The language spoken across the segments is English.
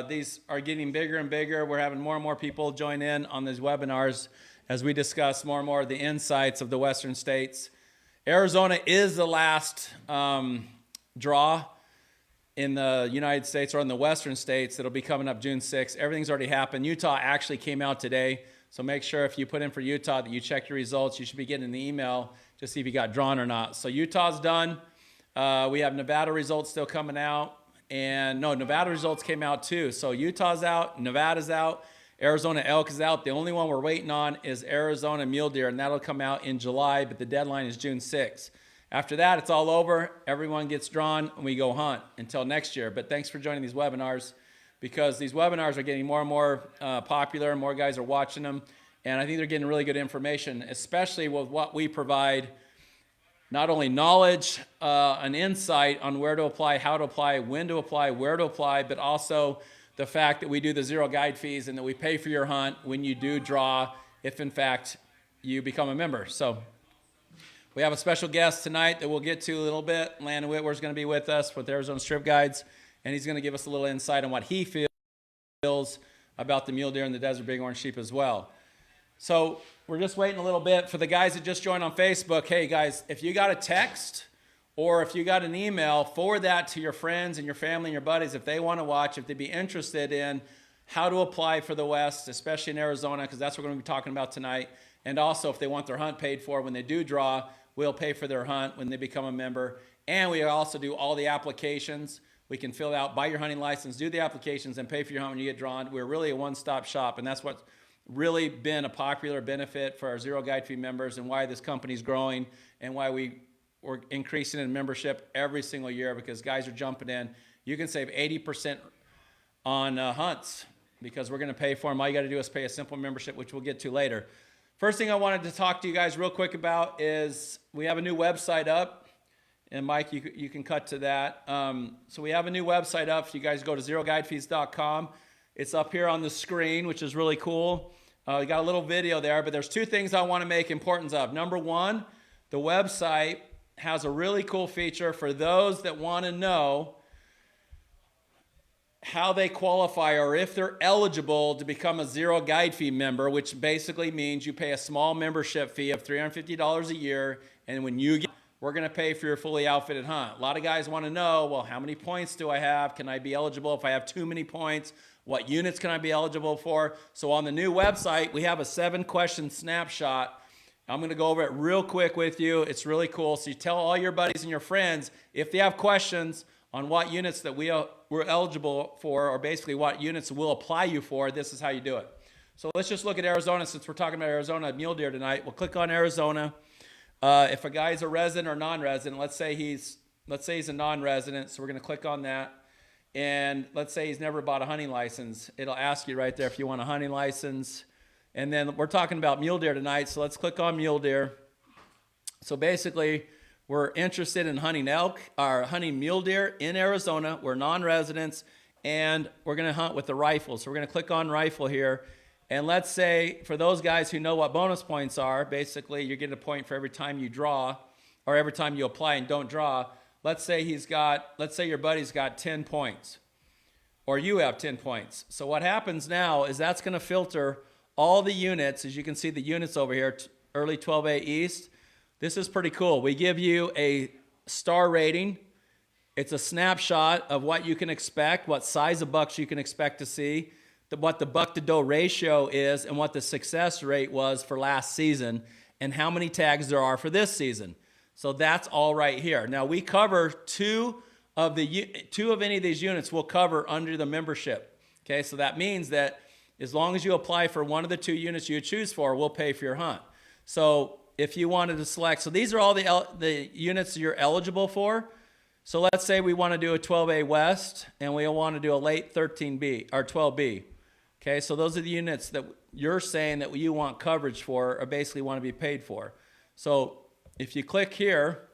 These are getting bigger and bigger. We're having more and more people join in on these webinars as we discuss more and more of the insights of the Western states. Arizona is the last draw in the United States or in the Western states that'll be coming up June 6th. Everything's already happened. Utah actually came out today. So make sure if you put in for Utah that you check your results. You should be getting an email to see if you got drawn or not. So Utah's done. We have Nevada results still coming out. And no, Nevada results came out too. So Utah's out, Nevada's out, Arizona elk is out. The only one we're waiting on is Arizona mule deer, and that'll come out in July, but the deadline is June 6th. After that, it's all over. Everyone gets drawn, and we go hunt until next year. But thanks for joining these webinars, because these webinars are getting more and more popular. More guys are watching them, and I think they're getting really good information, especially with what we provide. Not only knowledge, an insight on where to apply, how to apply, when to apply, where to apply, but also the fact that we do the zero guide fees and that we pay for your hunt when you do draw, if in fact you become a member. So we have a special guest tonight that we'll get to a little bit. Landon Whitwer's going to be with us with Arizona Strip Guides, and he's going to give us a little insight on what he feels about the mule deer and the desert bighorn sheep as well. So we're just waiting a little bit for the guys that just joined on Facebook. Hey guys, if you got a text or if you got an email, forward that to your friends and your family and your buddies if they want to watch, if they'd be interested in how to apply for the West, especially in Arizona, because that's what we're going to be talking about tonight. And also if they want their hunt paid for when they do draw, we'll pay for their hunt when they become a member. And we also do all the applications. We can fill out, buy your hunting license, do the applications, and pay for your hunt when you get drawn. We're really a one-stop shop, and that's what really been a popular benefit for our zero guide fee members and why this company's growing and why we're increasing in membership every single year, because guys are jumping in. You can save 80% on hunts because we're going to pay for them. All you got to do is pay a simple membership, which we'll get to later. First thing I wanted to talk to you guys real quick about is we have a new website up. And Mike, you can cut to that. So we have a new website up. If you guys go to zeroguidefees.com, it's up here on the screen, which is really cool. We got a little video there, but there's two things I want to make importance of. Number one, the website has a really cool feature for those that want to know how they qualify or if they're eligible to become a zero guide fee member, which basically means you pay a small membership fee of $350 a year, and when you get, we're going to pay for your fully outfitted hunt. A lot of guys want to know, well, how many points do I have? Can I be eligible if I have too many points? What units can I be eligible for? So on the new website, we have a 7-question snapshot. I'm going to go over it real quick with you. It's really cool. So you tell all your buddies and your friends, if they have questions on what units that we're eligible for, or basically what units we'll apply you for, this is how you do it. So let's just look at Arizona, since we're talking about Arizona mule deer tonight. We'll click on Arizona. If a guy's a resident or non-resident, let's say he's a non-resident, so we're going to click on that. And let's say he's never bought a hunting license. It'll ask you right there if you want a hunting license. And then we're talking about mule deer tonight, so let's click on mule deer. So basically, we're interested in hunting elk, or hunting mule deer in Arizona. We're non-residents, and we're going to hunt with the rifle. So we're going to click on rifle here. And let's say, for those guys who know what bonus points are, basically you're getting a point for every time you draw, or every time you apply and don't draw. Let's say your buddy's got 10 points, or you have 10 points. So what happens now is that's going to filter all the units. As you can see, the units over here, early 12A East. This is pretty cool. We give you a star rating. It's a snapshot of what you can expect, what size of bucks you can expect to see, what the buck to doe ratio is, and what the success rate was for last season, and how many tags there are for this season. So that's all right here. Now we cover two of any of these units we'll cover under the membership. Okay, so that means that as long as you apply for one of the 2 units you choose for, we'll pay for your hunt. So if you wanted to select, so these are all the units you're eligible for. So let's say we want to do a 12A West and we want to do a late 13B or 12B. Okay, so those are the units that you're saying that you want coverage for, or basically want to be paid for. So if you click here,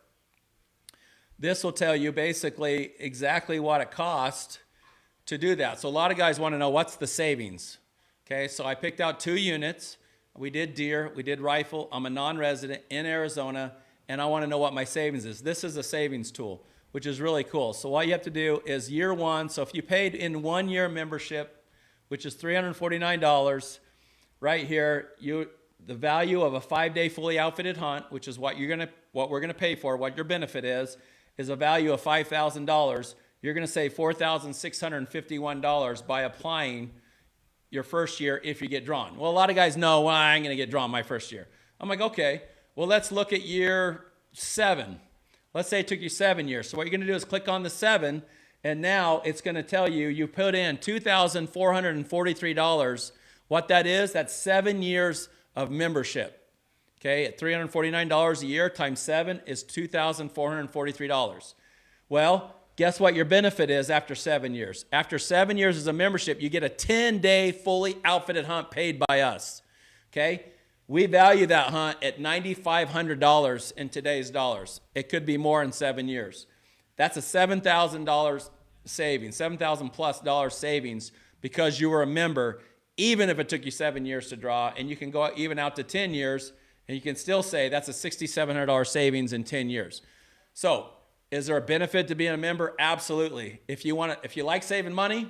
this will tell you basically exactly what it costs to do that. So a lot of guys want to know, what's the savings? Okay, so I picked out 2 units. We did deer, we did rifle. I'm a non-resident in Arizona, and I want to know what my savings is. This is a savings tool. which is really cool. So what you have to do is year one. So if you paid in 1 year membership, which is $349, right here, the value of a 5-day fully outfitted hunt, which is what we're gonna pay for, what your benefit is a value of $5,000. You're gonna save $4,651 by applying your first year if you get drawn. Well, a lot of guys know, well, I ain't gonna get drawn my first year. I'm like, okay, well, let's look at year 7. Let's say it took you 7 years. So what you're gonna do is click on the 7, and now it's gonna tell you put in $2,443. What that is, that's 7 years of membership. Okay, at $349 a year times 7 is $2,443. Well, guess what your benefit is after 7 years? After 7 years as a membership, you get a 10-day fully outfitted hunt paid by us. Okay? We value that hunt at $9,500 in today's dollars. It could be more in 7 years. That's a $7,000 savings, $7,000 plus dollars savings because you were a member, even if it took you 7 years to draw, and you can go even out to 10 years, and you can still say that's a $6,700 savings in 10 years. So, is there a benefit to being a member? Absolutely. If you like saving money,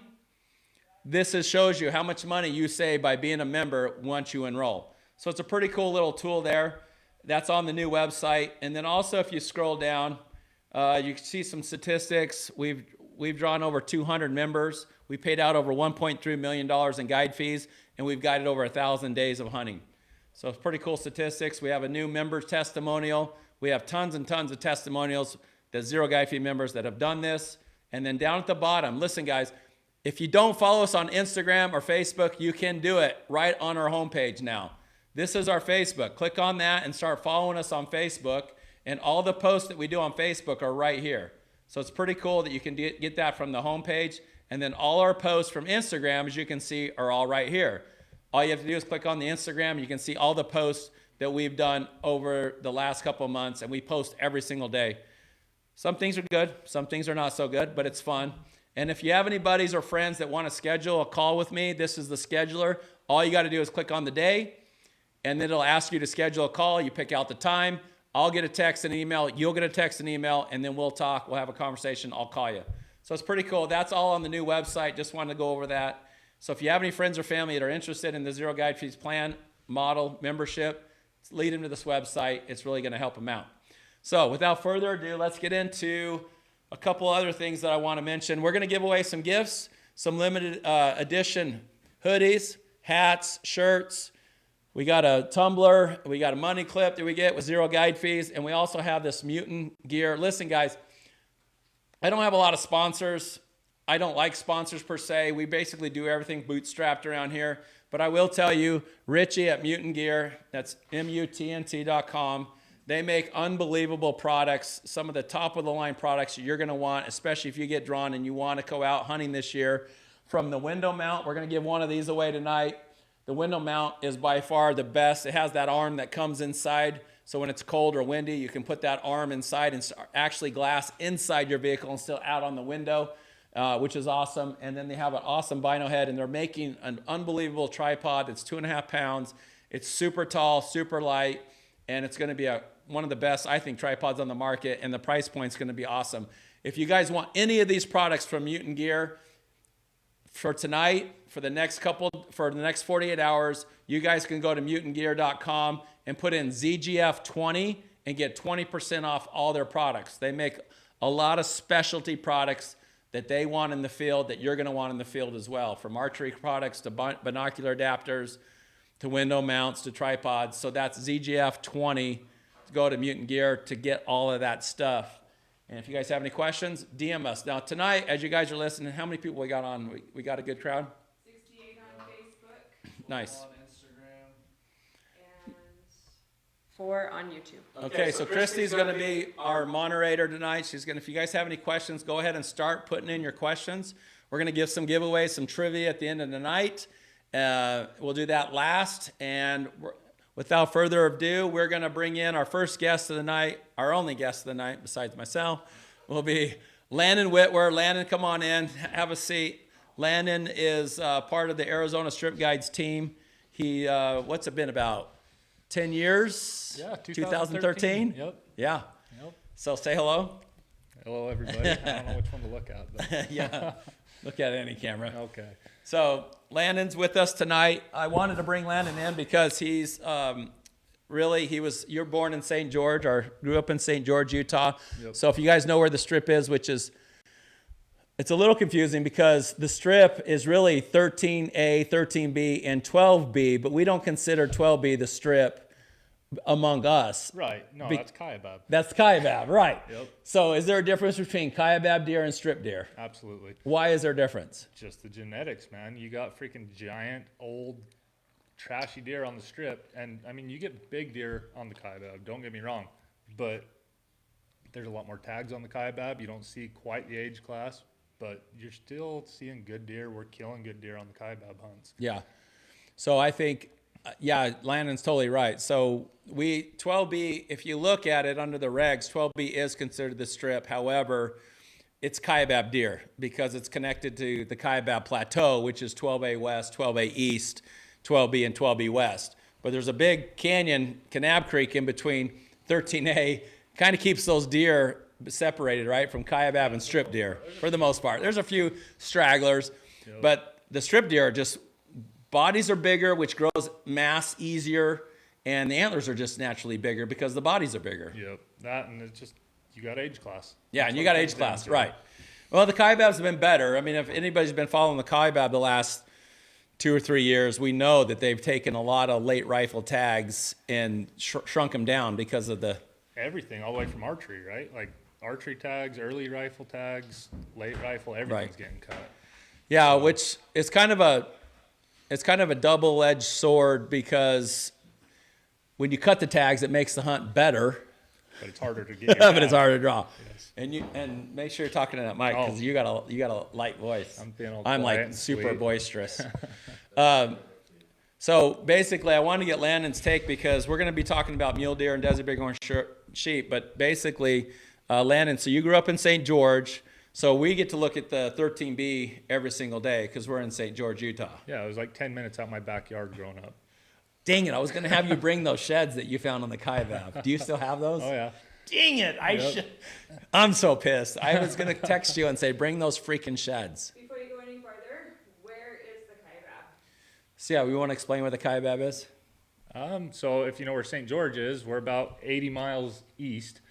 this shows you how much money you save by being a member once you enroll. So it's a pretty cool little tool there. That's on the new website. And then also, if you scroll down, you can see some statistics. We've drawn over 200 members. We paid out over $1.3 million in guide fees, and we've guided over 1,000 days of hunting. So it's pretty cool statistics. We have a new member testimonial. We have tons and tons of testimonials, the Zero Guide Fee members that have done this. And then down at the bottom, listen guys, if you don't follow us on Instagram or Facebook, you can do it right on our homepage now. This is our Facebook. Click on that and start following us on Facebook. And all the posts that we do on Facebook are right here. So it's pretty cool that you can get that from the homepage. And then all our posts from Instagram, as you can see, are all right here. All you have to do is click on the Instagram. You can see all the posts that we've done over the last couple of months, and we post every single day. Some things are good, some things are not so good, but it's fun. And if you have any buddies or friends that want to schedule a call with me, this is the scheduler. All you got to do is click on the day, and then it'll ask you to schedule a call. You pick out the time. I'll get a text and email. You'll get a text and email, and then we'll talk. We'll have a conversation. I'll call you. So it's pretty cool. That's all on the new website. Just wanted to go over that. So if you have any friends or family that are interested in the Zero Guide Fees plan, model, membership, lead them to this website. It's really going to help them out. So without further ado, let's get into a couple other things that I want to mention. We're going to give away some gifts, some limited edition hoodies, hats, shirts. We got a tumbler. We got a money clip that we get with Zero Guide Fees. And we also have this mutant gear. Listen, guys, I don't have a lot of sponsors. I don't like sponsors per se. We basically do everything bootstrapped around here. But I will tell you, Richie at Mutant Gear, that's MUTNT.com, they make unbelievable products, some of the top of the line products you're going to want, especially if you get drawn and you want to go out hunting this year. From the window mount, we're going to give one of these away tonight. The window mount is by far the best. It has that arm that comes inside. So when it's cold or windy, you can put that arm inside and actually glass inside your vehicle and still out on the window. Which is awesome. And then they have an awesome bino head, and they're making an unbelievable tripod that's 2.5 pounds. It's super tall, super light, and it's going to be one of the best, I think, tripods on the market, and the price point's going to be awesome. If you guys want any of these products from Mutant Gear for tonight, for the next 48 hours, you guys can go to mutantgear.com and put in ZGF20 and get 20% off all their products. They make a lot of specialty products that they want in the field that you're going to want in the field as well, from archery products to binocular adapters to window mounts to tripods. So that's ZGF20. Go to Mutant Gear to get all of that stuff. And if you guys have any questions, DM us. Now tonight, as you guys are listening, how many people we got on? We got a good crowd? 68 on Facebook. Nice. On Instagram. And 4 on YouTube. Okay, so Christy's going to be our moderator tonight. She's going to, if you guys have any questions, go ahead and start putting in your questions. We're going to give some giveaways, some trivia at the end of the night. We'll do that last. And without further ado, we're going to bring in our first guest of the night, our only guest of the night besides myself, will be Landon Whitwer. Landon, come on in, have a seat. Landon is part of the Arizona Strip Guides team. He, what's it been about? 10 years? Yeah, 2013? Yep. Yeah. Yep. So say hello. Hello, everybody. I don't know which one to look at. But. Yeah. Look at any camera. Okay. So Landon's with us tonight. I wanted to bring Landon in because he's you're born in St. George or grew up in St. George, Utah. Yep. So if you guys know where the Strip is, it's a little confusing because the Strip is really 13A, 13B, and 12B, but we don't consider 12B the Strip among us. Right. No, that's Kaibab. That's Kaibab, right. Yep. So is there a difference between Kaibab deer and strip deer? Absolutely. Why is there a difference? Just the genetics, man. You got freaking giant, old, trashy deer on the Strip. And, I mean, you get big deer on the Kaibab. Don't get me wrong. But there's a lot more tags on the Kaibab. You don't see quite the age class. But you're still seeing good deer. We're killing good deer on the Kaibab hunts. Yeah. So I think, Landon's totally right. So 12B, if you look at it under the regs, 12B is considered the Strip. However, it's Kaibab deer because it's connected to the Kaibab Plateau, which is 12A West, 12A East, 12B, and 12B West. But there's a big canyon, Kanab Creek, in between 13A, kind of keeps those deer separated, right, from Kaibab and strip deer for the most part. There's a few stragglers, but the strip deer are just, bodies are bigger, which grows mass easier, and the antlers are just naturally bigger because the bodies are bigger. Yep. That, and it's just, you got age class. Yeah, That's and you what got it age comes down class, to. right. Well, the Kaibabs have been better. I mean, if anybody's been following the Kaibab the last 2 or 3 years, we know that they've taken a lot of late rifle tags and shrunk them down because of the... Everything, all the way from archery, right? Like archery tags, early rifle tags, late rifle, everything's getting cut. Yeah, which is kind of a double-edged sword because when you cut the tags, it makes the hunt better, But it's harder to get. but it's harder to draw. Yes. And make sure you're talking to that mic because you got a light voice. I'm being all I'm quiet like and super sweet. boisterous. So basically, I want to get Landon's take because we're going to be talking about mule deer and desert bighorn sheep. But basically, Landon, so you grew up in St. George, so we get to look at the 13B every single day because we're in St. George, Utah. Yeah, it was like 10 minutes out my backyard growing up. Dang it! I was going to have you bring those sheds that you found on the Kaibab. Do you still have those? Oh, yeah. Dang it! I'm so pissed. I was going to text you and say, bring those freaking sheds. Before you go any farther, where is the Kaibab? So yeah, we want to explain where the Kaibab is. So if you know where St. George is, we're about 80 miles east.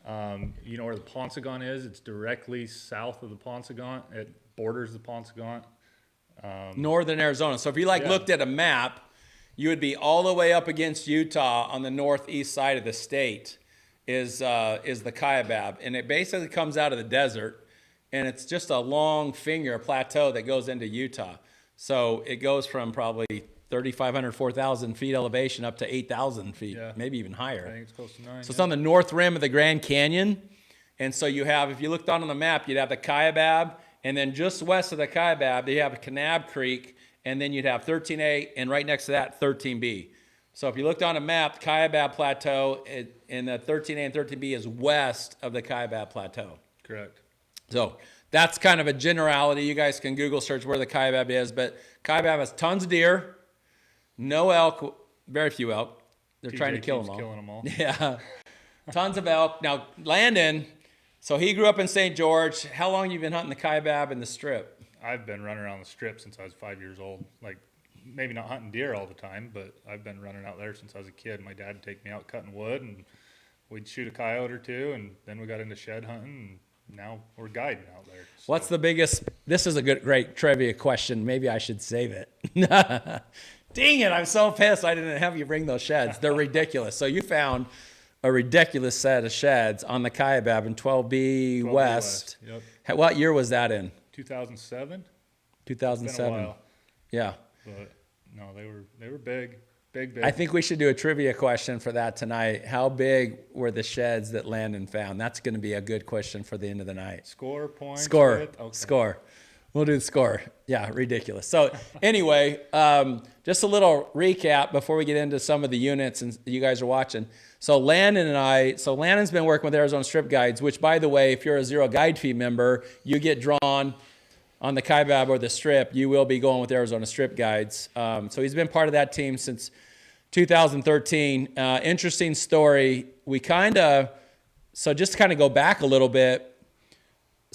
You know where the Paunsaugunt is? It's directly south of the Paunsaugunt. It borders the Paunsaugunt. Northern Arizona. So if you looked at a map, you would be all the way up against Utah on the northeast side of the state is the Kaibab. And it basically comes out of the desert, and it's just a long finger, a plateau that goes into Utah. So it goes from probably 3,500, 4,000 feet elevation up to 8,000 feet, maybe even higher. I think it's close to 9. So it's on the north rim of the Grand Canyon. And so you have, if you looked on the map, you'd have the Kaibab, and then just west of the Kaibab, you have Kanab Creek, and then you'd have 13A, and right next to that, 13B. So if you looked on a map, Kaibab Plateau, and the 13A and 13B is west of the Kaibab Plateau. Correct. So that's kind of a generality. You guys can Google search where the Kaibab is, but Kaibab has tons of deer, no elk, very few elk. They're trying to kill them all. Killing them all. Yeah, tons of elk. Now, Landon, so he grew up in St. George. How long have you been hunting the Kaibab and the Strip? I've been running around the Strip since I was 5 years old. Like, maybe not hunting deer all the time, but I've been running out there since I was a kid. My dad would take me out cutting wood, and we'd shoot a coyote or two, and then we got into shed hunting, and now we're guiding out there. So. What's the biggest? This is a great trivia question. Maybe I should save it. Dang it, I'm so pissed I didn't have you bring those sheds. They're ridiculous. So you found a ridiculous set of sheds on the Kaibab in 12B West. Yep. What year was that in? 2007. 2007. Been a while, Yeah. but no, they were big. I think we should do a trivia question for that tonight. How big were the sheds that Landon found? That's going to be a good question for the end of the night. Score points. Score. Okay. Score. We'll do the score. Yeah, ridiculous. So anyway, just a little recap before we get into some of the units and you guys are watching. So Landon's been working with Arizona Strip Guides, which, by the way, if you're a Zero Guide Fee member, you get drawn on the Kaibab or the Strip. You will be going with Arizona Strip Guides. So he's been part of that team since 2013. Interesting story. So just to kind of go back a little bit,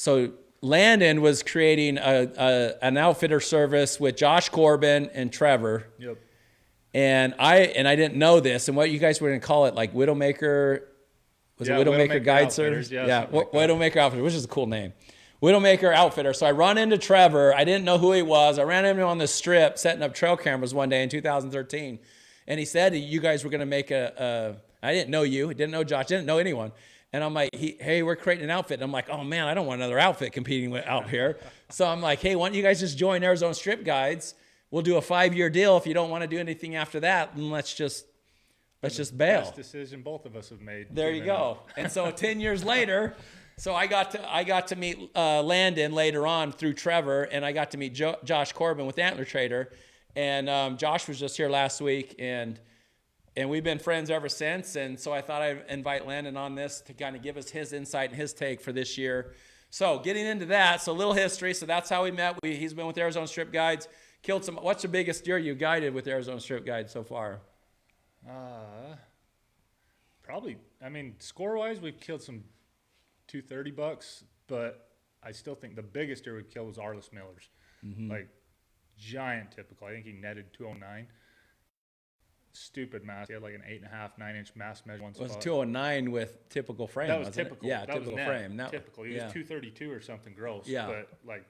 so Landon was creating an outfitter service with Josh Corbin and Trevor. Yep. And I didn't know this, and what you guys were going to call it, like Widowmaker, was it Widowmaker Guide Service? Yeah, like Widowmaker Outfitter, which is a cool name. Widowmaker Outfitter. So I run into Trevor. I didn't know who he was. I ran into him on the strip setting up trail cameras one day in 2013. And he said you guys were going to make I didn't know you. I didn't know Josh. Didn't know anyone. And I'm like, hey, we're creating an outfit. And I'm like, oh, man, I don't want another outfit competing out here. So I'm like, hey, why don't you guys just join Arizona Strip Guides? We'll do a 5-year deal. If you don't want to do anything after that, then let's just bail. Best decision both of us have made. There you go. And so 10 years later, so I got to meet Landon later on through Trevor, and I got to meet Josh Corbin with Antler Trader. And Josh was just here last week, and we've been friends ever since. And so I thought I'd invite Landon on this to kind of give us his insight and his take for this year. So getting into that, so a little history. So that's how we met. He's been with Arizona Strip Guides. Killed some. What's the biggest deer you guided with Arizona Strip Guide so far? Probably. I mean, score-wise, we've killed some 230 bucks, but I still think the biggest deer we killed was Arliss Miller's. Like giant, typical. I think he netted 209. Stupid mass. He had like an 8.5, 9-inch mass measure. One It was spot. 209 with typical frame. That was wasn't typical. It? Yeah, that typical was net. frame. Typical. He was 232 or something gross. Yeah. But like,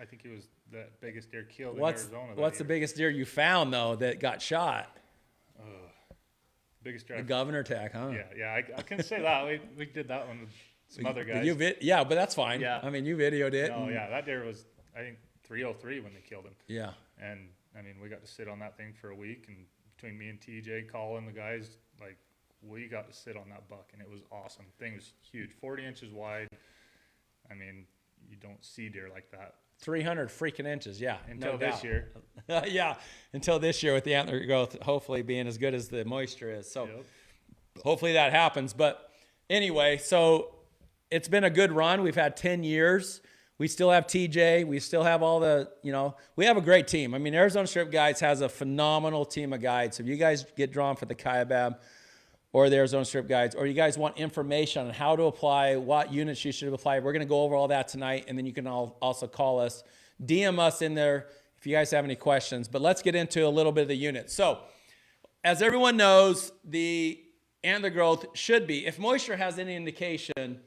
I think he was the biggest deer killed What's in Arizona. the biggest deer you found though that got shot? biggest deer? The governor tag, huh? Yeah. I can say that. We did that one with some other guys. Yeah, but that's fine. Yeah. I mean, you videoed it. No, yeah, that deer was, I think, 303 when they killed him. Yeah. And I mean, we got to sit on that thing for a week, and between me and TJ, Colin, the guys, like, we got to sit on that buck, and it was awesome. Thing was huge, 40 inches wide. I mean, you don't see deer like that 300 freaking inches, yeah. until no this doubt. year. Yeah, until this year with the antler growth hopefully being as good as the moisture is. So Yep. hopefully that happens. But anyway, so it's been a good run. We've had 10 years. We still have TJ. We still have all the, we have a great team. I mean, Arizona Strip Guides has a phenomenal team of guides. So if you guys get drawn for the Kaibab or the Arizona Strip Guides, or you guys want information on how to apply, what units you should apply, we're going to go over all that tonight. And then you can also call us, DM us in there if you guys have any questions. But let's get into a little bit of the units. So as everyone knows, the antler growth should be, if moisture has any indication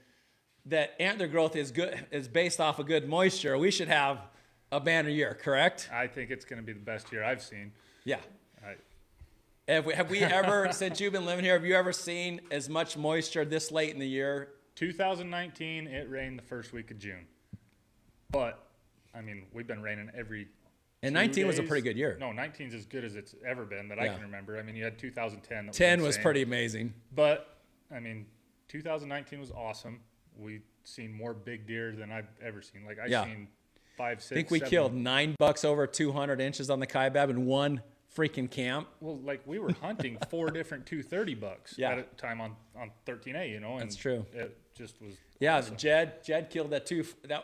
that antler growth is good, is based off of good moisture, we should have a banner year, correct? I think it's going to be the best year I've seen. Yeah. I, Have we ever, since you've been living here, have you ever seen as much moisture this late in the year? 2019, it rained the first week of June. But, I mean, we've been raining every And 2 19 was a days. pretty good year. No, 19 is as good as it's ever been that I Yeah. can remember. I mean, you had 2010. That 10 was insane. pretty amazing. But, I mean, 2019 was awesome. We seen more big deer than I've ever seen. Like, I've Yeah. seen 5, 6, I think we 7. killed 9 bucks over 200 inches on the Kaibab in one freaking camp. Well, like, we were hunting 4 different 230 bucks Yeah. at a time on 13A, And That's true. It just was Yeah, awesome. Jed killed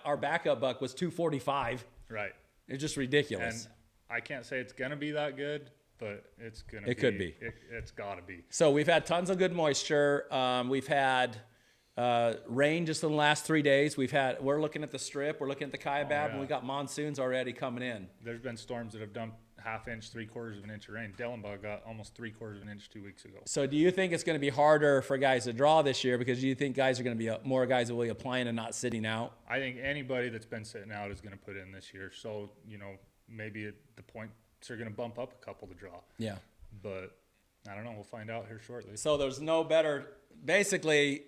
our backup buck was 245. Right. It's just ridiculous. And I can't say it's going to be that good, but it's going to be. It could be. It's got to be. So we've had tons of good moisture. We've had rain just in the last 3 days. We're looking at the strip. We're looking at the Kaibab, yeah. and we got monsoons already coming in. There's been storms that have dumped 1/2 inch, 3/4 of an inch of rain. Dellenbaugh got almost 3/4 of an inch 2 weeks ago. So do you think it's going to be harder for guys to draw this year because you think guys are going to be more guys that will be applying and not sitting out? I think anybody that's been sitting out is going to put in this year. So, maybe the points are going to bump up a couple to draw. Yeah. But I don't know. We'll find out here shortly. So there's no better, basically,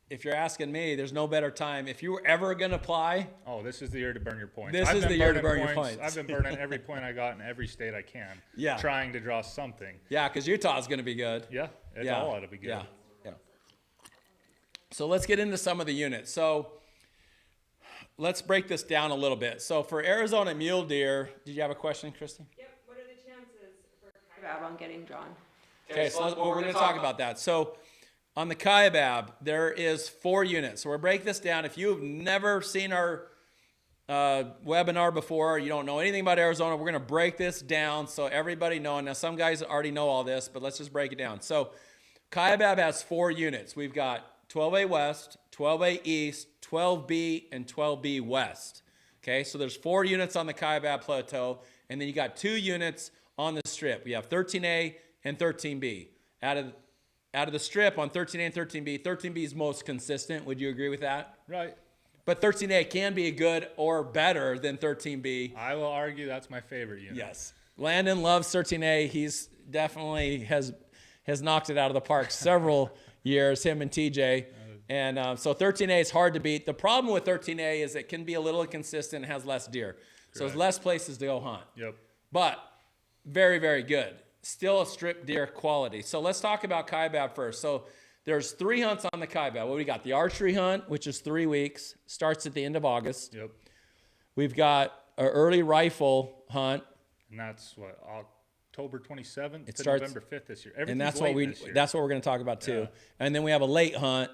if you're asking me, there's no better time. If you were ever going to apply, Oh, this is the year to burn your points. This I've is been the year to burning burn your points. I've been burning every point I got in every state I can. Yeah. Trying to draw something. yeah, because Utah's going to be good. Yeah. It's Yeah. all ought to be good. Yeah. Yeah. So let's get into some of the units. So let's break this down a little bit. So for Arizona mule deer, did you have a question, Kristen? Yep, what are the chances for Kaibab on getting drawn? Okay, so we're going to talk about that. So on the Kaibab, there is 4 units. So we'll break this down. If you've never seen our webinar before, you don't know anything about Arizona, we're going to break this down so everybody knows. Now, some guys already know all this, but let's just break it down. So Kaibab has 4 units. We've got 12A West, 12A East, 12B, and 12B West. Okay, so there's 4 units on the Kaibab Plateau, and then you got 2 units on the strip. We have 13A and 13B. Out of the strip on 13A and 13B, 13B is most consistent. Would you agree with that? Right. But 13A can be good or better than 13B. I will argue that's my favorite unit. Yes. Landon loves 13A. He's definitely has knocked it out of the park several years, him and TJ. And so 13A is hard to beat. The problem with 13A is it can be a little inconsistent and has less deer. So there's less places to go hunt. Yep. But very, very good. Still a strip deer quality. So let's talk about Kaibab first. So there's 3 hunts on the Kaibab. What we got? The archery hunt, which is 3 weeks, starts at the end of August. Yep. We've got an early rifle hunt. And that's what, October 27th It to starts- November 5th this year. And that's Everything's what late this year. that's what we're going to talk about too. Yeah. And then we have a late hunt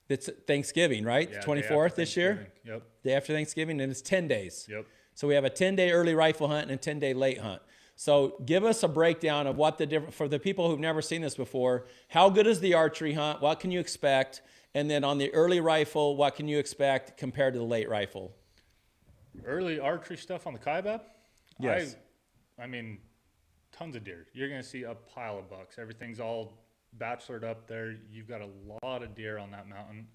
that's Thanksgiving, right? Yeah, day 24th after this year. Thanksgiving. Yep. Day after Thanksgiving, and it's 10 days. Yep. So we have a 10-day early rifle hunt and a 10-day late hunt. So give us a breakdown of what the different, for the people who've never seen this before, how good is the archery hunt? What can you expect? And then on the early rifle, what can you expect compared to the late rifle? Early archery stuff on the Kaibab? Yes. I mean, tons of deer. You're going to see a pile of bucks. Everything's all bachelored up there. You've got a lot of deer on that mountain.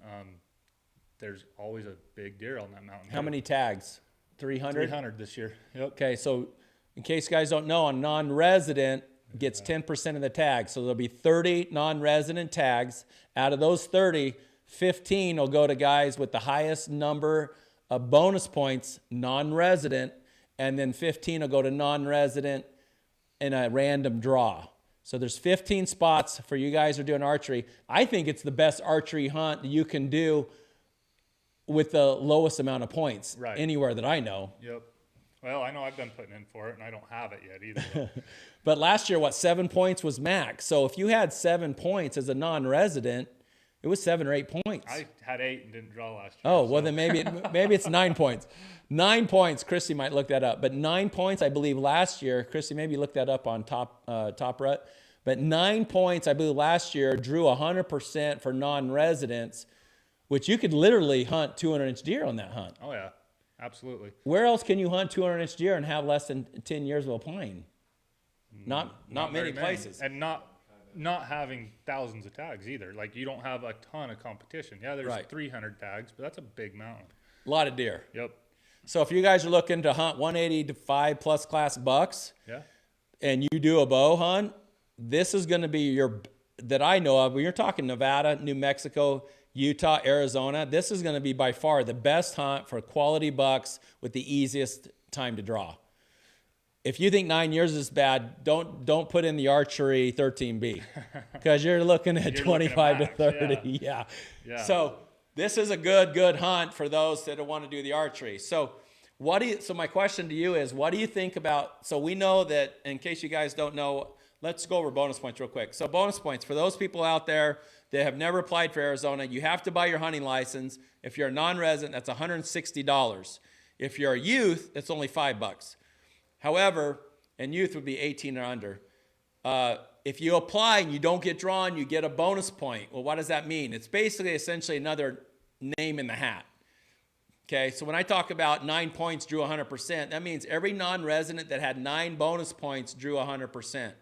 There's always a big deer on that mountain. How many tags? 300? 300 this year. Yep. Okay, so in case you guys don't know, a non-resident gets 10% of the tags. So there'll be 30 non-resident tags. Out of those 30, 15 will go to guys with the highest number of bonus points, non-resident, and then 15 will go to non-resident in a random draw. So there's 15 spots for you guys who are doing archery. I think it's the best archery hunt you can do with the lowest amount of points anywhere that I know. Yep. Well, I know I've been putting in for it, and I don't have it yet either. But last year, 7 points was max. So if you had 7 points as a non-resident, it was 7 or 8 points. I had 8 and didn't draw last year. Oh, well, then maybe it's 9 points. 9 points. Christy might look that up. But 9 points, I believe, last year. Christy, maybe look that up on Top Rut. But 9 points, I believe, last year drew 100% for non-residents, which you could literally hunt 200-inch deer on that hunt. Oh, yeah. Absolutely. Where else can you hunt 200-inch deer and have less than 10 years of applying? Not many very places. And not having thousands of tags either. Like, you don't have a ton of competition. Yeah, there's 300 tags, but that's a big mountain. A lot of deer. Yep. So if you guys are looking to hunt 180 to 5 plus class bucks, Yeah. and you do a bow hunt, this is going to be that I know of. When you're talking Nevada, New Mexico, Utah, Arizona, this is going to be by far the best hunt for quality bucks with the easiest time to draw. If you think 9 years is bad, don't put in the archery 13B because you're looking at 25 max, to 30. Yeah. So this is a good hunt for those that want to do the archery. So so my question to you is, what do you think about, so we know that, in case you guys don't know, let's go over bonus points real quick. So bonus points for those people out there that have never applied for Arizona, you have to buy your hunting license. If you're a non-resident, that's $160. If you're a youth, it's only $5. However, and youth would be 18 or under. If you apply and you don't get drawn, you get a bonus point. Well, what does that mean? It's basically essentially another name in the hat. Okay, so when I talk about 9 points drew 100%, that means every non-resident that had 9 bonus points drew 100%.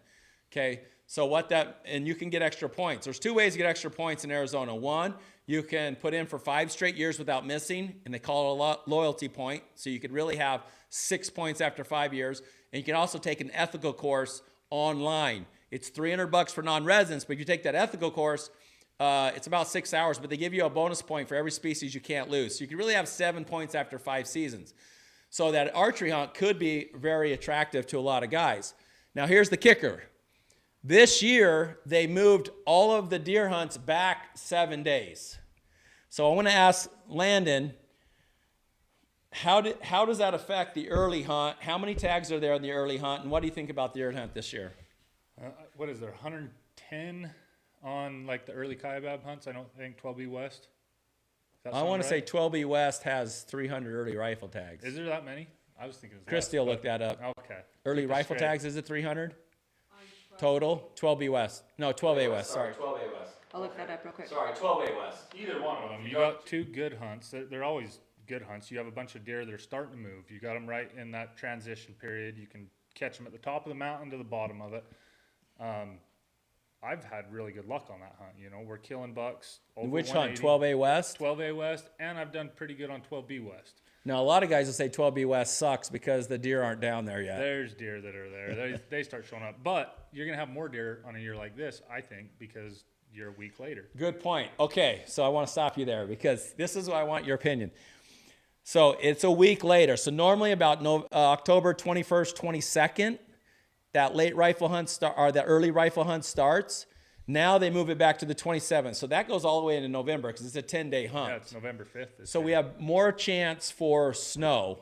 Okay, so and you can get extra points. There's 2 ways to get extra points in Arizona. One, you can put in for 5 straight years without missing, and they call it a loyalty point. So you could really have 6 points after 5 years. And you can also take an ethical course online. It's $300 for non-residents, but if you take that ethical course, it's about 6 hours, but they give you a bonus point for every species you can't lose. So you can really have 7 points after 5 seasons. So that archery hunt could be very attractive to a lot of guys. Now here's the kicker. This year, they moved all of the deer hunts back 7 days. So I want to ask Landon, how does that affect the early hunt? How many tags are there in the early hunt? And what do you think about the early hunt this year? What is there, 110 on like the early Kaibab hunts? I don't think 12B West. I want to say 12B West has 300 early rifle tags. Is there that many? I was thinking it was Christy will look that up. Okay. Early rifle tags, is it 300? Total? 12B West. No, 12A West, sorry. 12A I'll look that up real quick. Sorry, 12A West. Either one of them. You got two good hunts. They're always good hunts. You have a bunch of deer that are starting to move. You got them right in that transition period. You can catch them at the top of the mountain to the bottom of it. I've had really good luck on that hunt. You know, we're killing bucks. Over Which hunt? 180. 12A West? 12A West, and I've done pretty good on 12B West. Now, a lot of guys will say 12B West sucks because the deer aren't down there yet. There's deer that are there. They start showing up. But you're going to have more deer on a year like this, I think, because you're a week later. Good point. Okay, so I want to stop you there because this is what I want your opinion. So it's a week later. So normally about October 21st, 22nd, that late rifle hunt or the early rifle hunt starts. Now they move it back to the 27th. So that goes all the way into November because it's a 10-day hunt. Yeah, it's November 5th. So we have more chance for snow,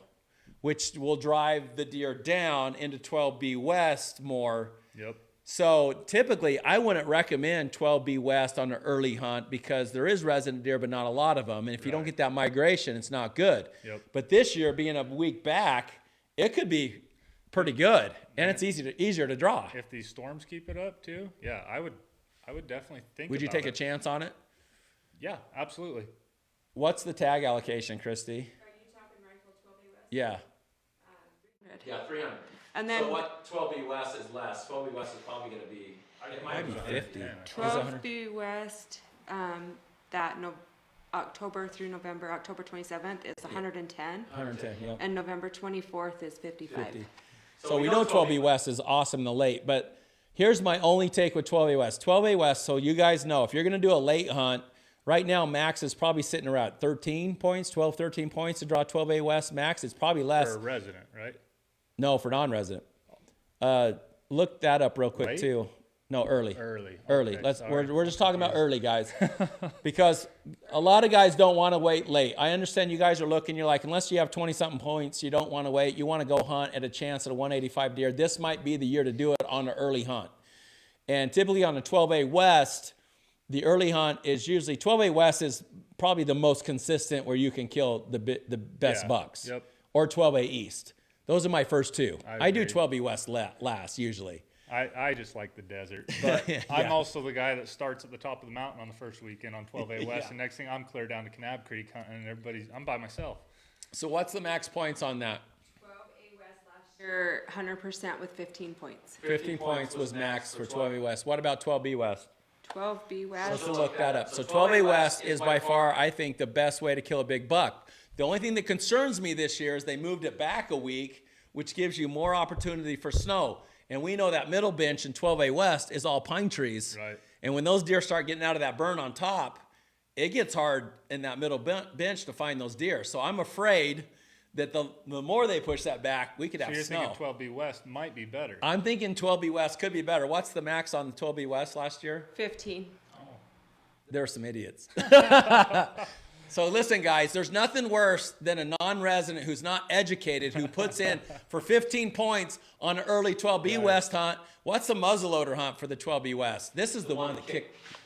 which will drive the deer down into 12B West more. Yep. So typically, I wouldn't recommend 12B West on an early hunt because there is resident deer, but not a lot of them. And if you don't get that migration, it's not good. Yep. But this year, being a week back, it could be pretty good, and it's easier to draw. If these storms keep it up too, yeah, I would definitely think. Would you about take a it. chance on it? Yeah, absolutely. What's the tag allocation, Christy? Are you talking rifle 12A West? Yeah. 300. Yeah, 300. And then what 12B West is less? 12B West is probably going to be, it might be 50. 12B West, October through November, October 27th is 110, 110, yeah. and November 24th is 55. 50. So we know 12A West is awesome in the late, but here's my only take with 12A West. 12A West, so you guys know, if you're going to do a late hunt, right now max is probably sitting around 13 points, 12, 13 points to draw 12A West max. It's probably less. For a resident, right? No, for non-resident. Look that up real quick Late? too. No, early. Early. Early. Okay, We're just talking about early, guys, because a lot of guys don't want to wait late. I understand you guys are looking. You're like, unless you have 20-something points, you don't want to wait. You want to go hunt at a chance at a 185 deer. This might be the year to do it on an early hunt. And typically on a 12A West, the early hunt is usually 12A West is probably the most consistent where you can kill the best Yeah. bucks. Yep. Or 12A East. Those are my first two. I I do agree. 12B West last usually. I just like the desert, but Yeah. I'm also the guy that starts at the top of the mountain on the first weekend on 12A West, Yeah. and next thing I'm clear down to Kanab Creek hunting, and I'm by myself. So what's the max points on that? 12A West last year, 100% with 15 points. 15 points was max for 12A West. What about 12B West? 12B West, Let's look that up. So 12A West is by far, I think, the best way to kill a big buck. The only thing that concerns me this year is they moved it back a week, which gives you more opportunity for snow. And we know that middle bench in 12A West is all pine trees. Right. And when those deer start getting out of that burn on top, it gets hard in that middle bench to find those deer. So I'm afraid that the more they push that back, we could So have you're snow. thinking 12B West might be better. I'm thinking 12B West could be better. What's the max on the 12B West last year? 15. There were some idiots. So listen, guys, there's nothing worse than a non-resident who's not educated who puts in for 15 points on an early 12B West hunt. What's the muzzleloader hunt for the 12B West? This is the one that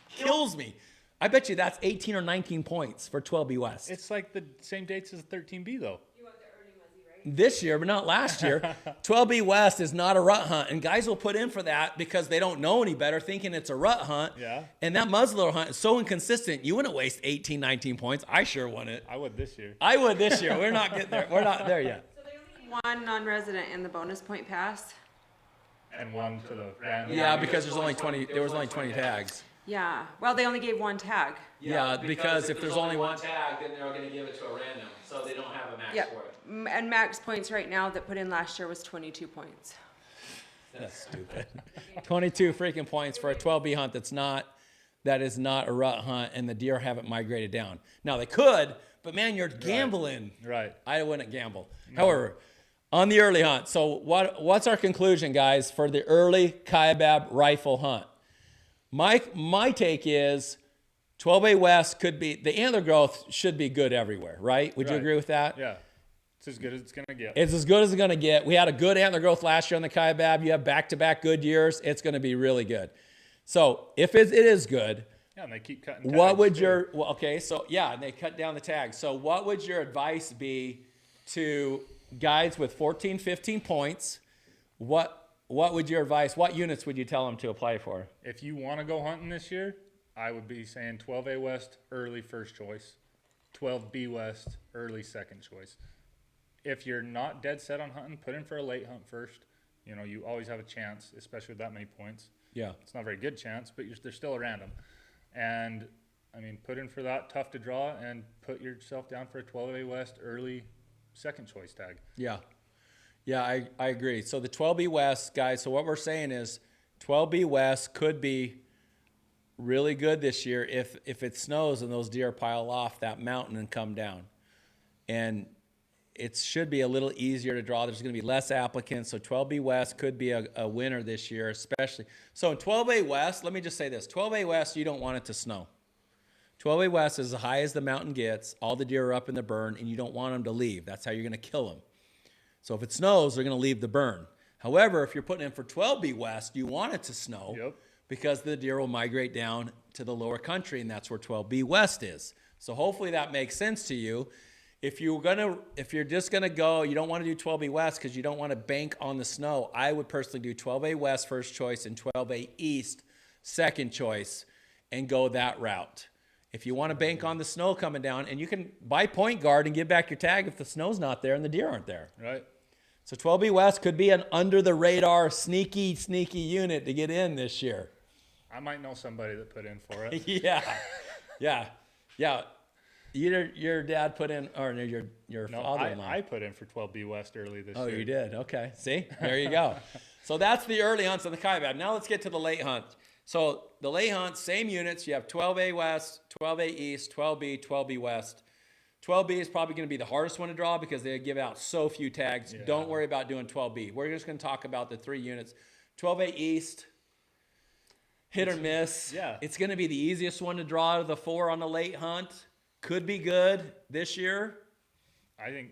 kills me. I bet you that's 18 or 19 points for 12B West. It's like the same dates as 13B though. You want the early muzzy, right? This year, but not last year. 12B West is not a rut hunt, and guys will put in for that because they don't know any better, thinking it's a rut hunt. Yeah. And that muzzleloader hunt is so inconsistent. You wouldn't waste 18, 19 points. I sure wouldn't. I would this year. I would this year. We're not getting there. We're not there yet. So they only need one non-resident in the bonus point pass. And one to the random. Yeah, because there was only 20 tags. Yeah. Well, they only gave one tag. Yeah, because if there's only one tag, then they're going to give it to a random, so they don't have a max Yep. for it. And max points right now that put in last year was 22 points. That's stupid. 22 freaking points for a 12B hunt that is not a rut hunt, and the deer haven't migrated down. Now they could, but man, you're gambling. Right. I wouldn't gamble. However, on the early hunt, so what's our conclusion, guys, for the early Kaibab rifle hunt? My take is 12A West could be, the antler growth should be good everywhere, right? Would you Right. agree with that? Yeah. It's as good as it's gonna get. It's as good as it's going to get. We had a good antler growth last year on the Kaibab. You have back-to-back good years. It's going to be really good. So if it is good, Yeah, and they keep cutting. what tags, would too. your, well, okay, so yeah, and they cut down the tags. So what would your advice be to guys with 14, 15 points? What would your advice, what units would you tell them to apply for? If you want to go hunting this year, I would be saying 12A West, early first choice. 12B West, early second choice. If you're not dead set on hunting, put in for a late hunt first. You know, you always have a chance, especially with that many points. Yeah. It's not a very good chance, but there's still a random. And, I mean, put in for that, tough to draw, and put yourself down for a 12A West, early second choice tag. Yeah. Yeah, I agree. So the 12B West, guys, so what we're saying is 12B West could be really good this year if it snows and those deer pile off that mountain and come down. And it should be a little easier to draw. There's going to be less applicants. So 12B West could be a winner this year, especially. So in 12A West, let me just say this. 12A West, you don't want it to snow. 12A West is as high as the mountain gets. All the deer are up in the burn, and you don't want them to leave. That's how you're going to kill them. So if it snows, they're going to leave the burn. However, if you're putting in for 12B West, you want it to snow. Yep. Because the deer will migrate down to the lower country, and that's where 12B West is. So hopefully that makes sense to you. If you're just gonna go, you don't want to do 12B West because you don't want to bank on the snow. I would personally do 12A West first choice and 12A East second choice, and go that route. If you want to bank on the snow coming down, and you can buy point guard and give back your tag if the snow's not there and the deer aren't there. Right. So 12B West could be an under the radar sneaky unit to get in this year. I might know somebody that put in for it. Yeah. Your dad put in, or your No, father-in-law. I put in for 12B West early this year. Oh, you did? Okay. See? There you go. So that's the early hunts on the Kaibab. Now let's get to the late hunt. So the late hunt, same units. You have 12A West, 12A East, 12B, 12B West. 12B is probably going to be the hardest one to draw because they give out so few tags. Yeah. Don't worry about doing 12B. We're just going to talk about the 3 units. 12A East, hit or miss. Yeah. It's going to be the easiest one to draw out of the 4 on the late hunt. Could be good this year. I think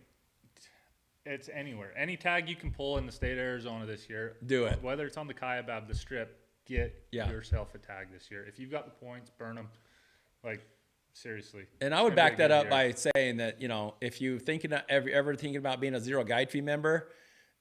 it's anywhere. Any tag you can pull in the state of Arizona this year. Do it. Whether it's on the Kaibab, the strip, get yourself a tag this year. If you've got the points, burn them. Like, seriously. And I would back that up by saying that, if you ever thinking about being a zero guide fee member,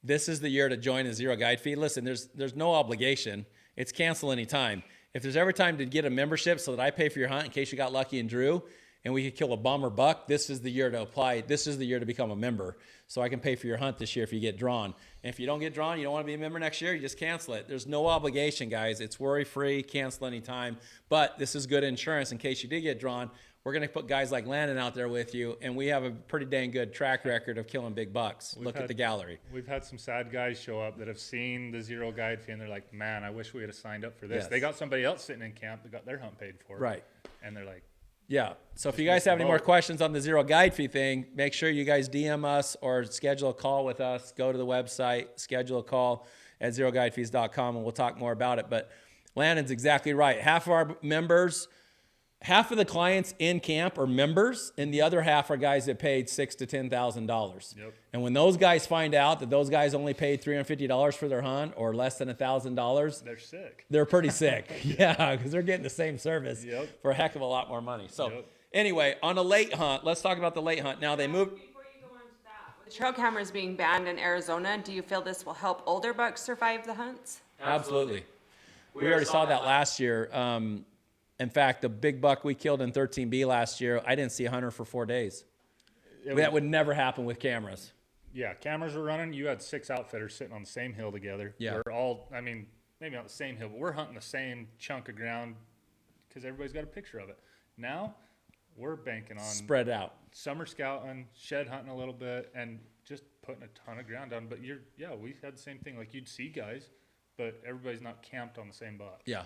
this is the year to join a zero guide fee. Listen, there's no obligation. It's cancel anytime. If there's ever time to get a membership so that I pay for your hunt in case you got lucky and drew, and we could kill a bum or buck, this is the year to apply. This is the year to become a member. So I can pay for your hunt this year if you get drawn. And if you don't get drawn, you don't want to be a member next year, you just cancel it. There's no obligation, guys. It's worry-free, cancel anytime. But this is good insurance in case you did get drawn. We're going to put guys like Landon out there with you, and we have a pretty dang good track record of killing big bucks. Look at the gallery. We've had some sad guys show up that have seen the zero guide fee, and they're like, man, I wish we had signed up for this. Yes. They got somebody else sitting in camp that got their hunt paid for. Right. And they're like, yeah. So if you guys have any more questions on the zero guide fee thing, make sure you guys DM us or schedule a call with us. Go to the website, schedule a call at zeroguidefees.com, and we'll talk more about it. But Landon's exactly right. Half of our members, half of the clients in camp are members, and the other half are guys that paid $6,000 to $10,000. Yep. And when those guys find out that those guys only paid $350 for their hunt or less than $1,000, they're sick. they're pretty sick. Yeah, because they're getting the same service for a heck of a lot more money. So anyway, on a late hunt, let's talk about the late hunt. Now they moved. Before you go on to that, with trail cameras being banned in Arizona, do you feel this will help older bucks survive the hunts? Absolutely. We already saw that last year. In fact, the big buck we killed in 13B last year, I didn't see a hunter for 4 days. That would never happen with cameras. Yeah, cameras were running. You had 6 outfitters sitting on the same hill together. Yeah. We're all, I mean, maybe not the same hill, but we're hunting the same chunk of ground because everybody's got a picture of it. Now, we're banking on spread out. Summer scouting, shed hunting a little bit, and just putting a ton of ground down. But we had the same thing. Like, you'd see guys, but everybody's not camped on the same buck. Yeah.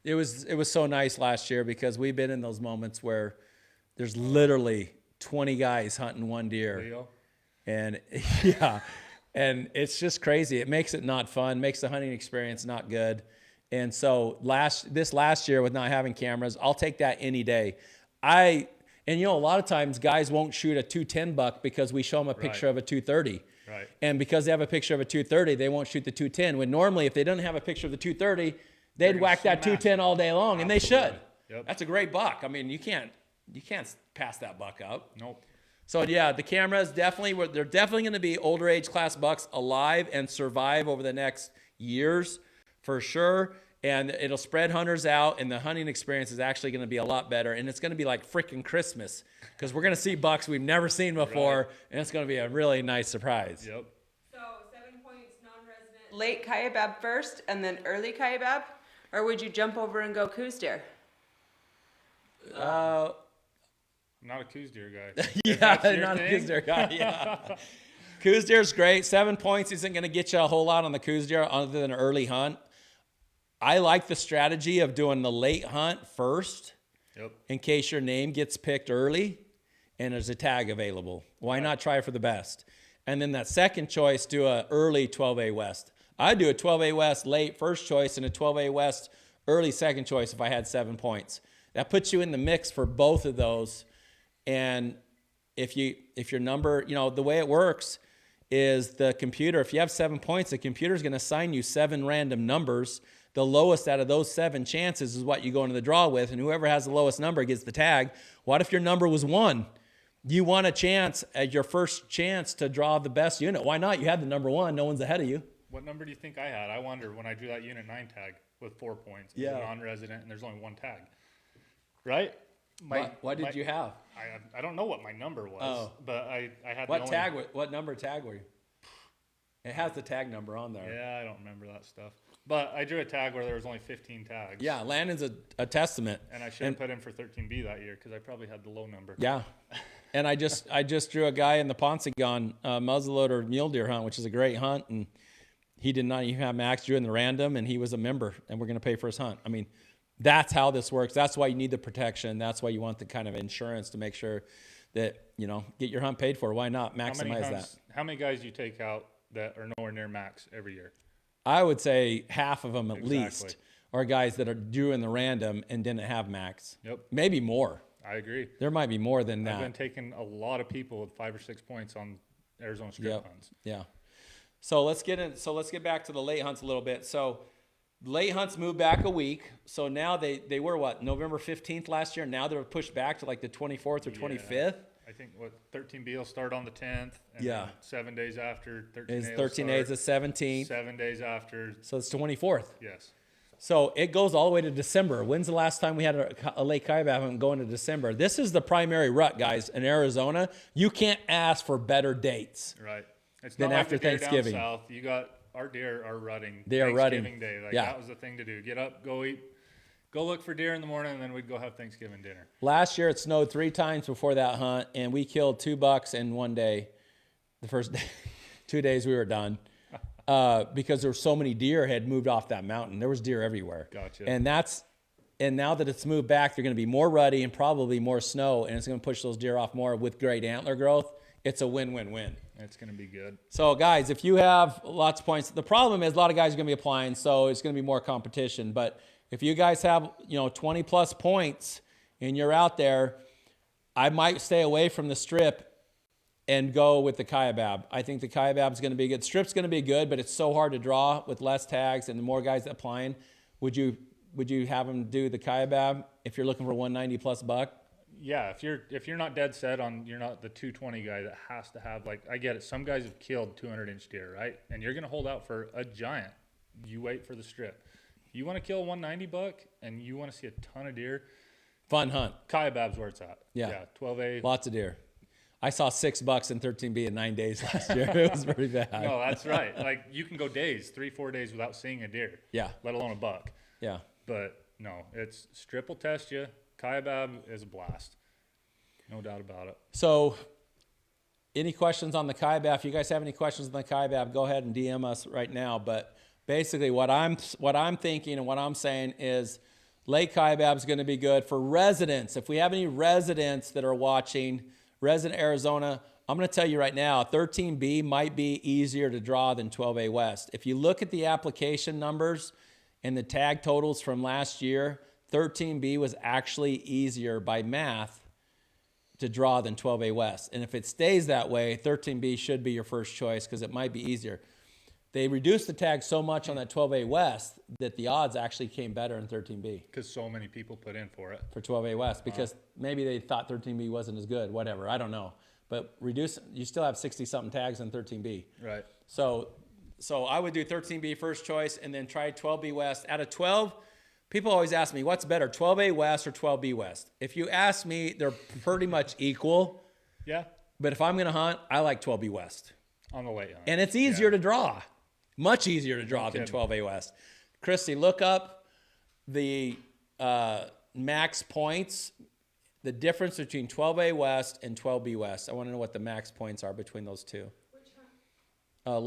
It was so nice last year because we've been in those moments where there's literally 20 guys hunting one deer. Leo? And yeah, and it's just crazy. It makes it not fun, makes the hunting experience not good. And so this last year with not having cameras, I'll take that any day. A lot of times guys won't shoot a 210 buck because we show them a picture of a 230. Right. And because they have a picture of a 230, they won't shoot the 210. When normally if they didn't have a picture of the 230, they'd whack that 210 all day long, and they should. Yep. That's a great buck. I mean, you can't pass that buck up. Nope. So yeah, the cameras they're definitely going to be older age class bucks alive and survive over the next years for sure. and it'll spread hunters out, and the hunting experience is actually going to be a lot better, and it's going to be like freaking Christmas because we're going to see bucks we've never seen before, and it's going to be a really nice surprise. Yep. So 7 points, non-resident. Late Kaibab first and then early Kaibab? Or would you jump over and go Coos deer? I'm not a Coos deer guy. Yeah, not a Coos deer guy. Yeah. Coos deer's great. 7 points isn't going to get you a whole lot on the Coos deer other than an early hunt. I like the strategy of doing the late hunt first, in case your name gets picked early and there's a tag available. Why not try for the best? And then that second choice, do a early 12A West. I'd do a 12A West late first choice and a 12A West early second choice if I had 7 points. That puts you in the mix for both of those. And if your number, the way it works is the computer, if you have 7 points, the computer's going to assign you 7 random numbers. The lowest out of those 7 chances is what you go into the draw with, and whoever has the lowest number gets the tag. What if your number was 1? You want a chance at your first chance to draw the best unit. Why not? You had the number 1. No one's ahead of you. What number do you think I had? I wonder when I drew that unit 9 tag with 4 points. Yeah. As a non-resident, and there's only 1 tag. Right? What did you have? I don't know what my number was, but I had What number tag were you? It has the tag number on there. Yeah, I don't remember that stuff. But I drew a tag where there was only 15 tags. Yeah, Landon's a testament. And I should have put in for 13B that year because I probably had the low number. Yeah. And I just drew a guy in the Poncegon muzzleloader mule deer hunt, which is a great hunt, and he did not even have max, drew in the random, and he was a member, and we're going to pay for his hunt. I mean, that's how this works. That's why you need the protection. That's why you want the kind of insurance to make sure that, get your hunt paid for. Why not maximize that? How many guys do you take out that are nowhere near max every year? I would say half of them at least are guys that are drew in the random and didn't have max. Yep. Maybe more. I agree. There might be more than that. I've been taking a lot of people with 5 or 6 points on Arizona strip hunts. Yeah. So let's get back to the late hunts a little bit. So late hunts moved back a week. So now they were November 15th last year. Now they're pushed back to like the 24th or 25th. I think 13B will start on the 10th. And Yeah. 7 days after 13A. Is 13A is the 17th. 7 days after. So it's 24th. Yes. So it goes all the way to December. When's the last time we had a late kaibab hunt going to December? This is the primary rut, guys, in Arizona. You can't ask for better dates. Right. It's Then not after like the deer Thanksgiving. down south. You got our deer are rutting. They are rutting. Thanksgiving Day. Like Yeah. that was the thing to do. Get up, go eat, go look for deer in the morning, and then we'd go have Thanksgiving dinner. Last year it snowed 3 times before that hunt, and we killed 2 bucks in one day. The first day, 2 days we were done. Because there were so many deer had moved off that mountain. There was deer everywhere. Gotcha. And now that it's moved back, they're going to be more ruddy and probably more snow, and it's going to push those deer off more with great antler growth. It's a win-win-win. It's going to be good. So guys, if you have lots of points, the problem is a lot of guys are going to be applying, so it's going to be more competition. But if you guys have 20 plus points and you're out there, I might stay away from the strip and go with the kaibab. I think the kaibab is going to be good. Strip's going to be good, but it's so hard to draw with less tags and the more guys applying. Would you have them do the kaibab if you're looking for 190 plus buck? Yeah, if you're not dead set on, you're not the 220 guy that has to have, like, I get it. Some guys have killed 200-inch deer, right? And you're going to hold out for a giant. You wait for the strip. You want to kill a 190 buck and you want to see a ton of deer. Fun hunt. Kaibab's where it's at. Yeah. 12A. Lots of deer. I saw 6 bucks in 13B in 9 days last year. It was pretty bad. No, that's right. Like, you can go days, 3-4 days without seeing a deer. Yeah. Let alone a buck. Yeah. But no, it's strip will test you. Kaibab is a blast. No doubt about it. So any questions on the kaibab? If you guys have any questions on the kaibab, go ahead and DM us right now. But basically what I'm thinking and what I'm saying is late kaibab is going to be good for residents. If we have any residents that are watching, resident Arizona, I'm going to tell you right now, 13B might be easier to draw than 12A West. If you look at the application numbers and the tag totals from last year, 13B was actually easier by math to draw than 12A West. And if it stays that way, 13B should be your first choice because it might be easier. They reduced the tag so much on that 12A West that the odds actually came better in 13B. Because so many people put in for it. For 12A West, because maybe they thought 13B wasn't as good, whatever, I don't know. But you still have 60-something tags in 13B. Right. So So I would do 13B first choice and then try 12B West. Out of 12, people always ask me, what's better, 12A West or 12B West? If you ask me, they're pretty much equal. Yeah. But if I'm going to hunt, I like 12B West. On the late hunt. And it's easier to draw. Much easier to draw than kidding. 12A West. Christy, look up the max points, the difference between 12A West and 12B West. I want to know what the max points are between those two. Which hunt?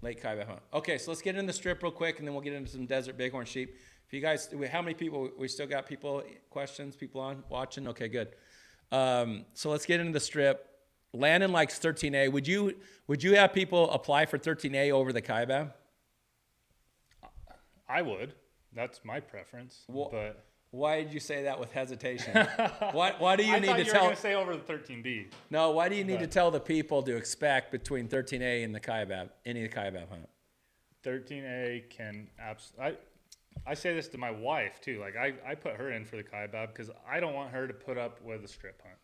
Late kaibab hunt. Okay, so let's get into the strip real quick, and then we'll get into some desert bighorn sheep. If you guys, how many people, we still got people, questions, people on, watching? Okay, good. So let's get into the strip. Landon likes 13A. Would you have people apply for 13A over the kaibab? I would. That's my preference. But Why did you say that with hesitation? Why do you I need thought to you were tell? going to say over the 13B. No, why do you need to tell the people to expect between 13A and the kaibab, any of the kaibab hunt? 13A can I say this to my wife too. Like I put her in for the kaibab because I don't want her to put up with a strip hunt.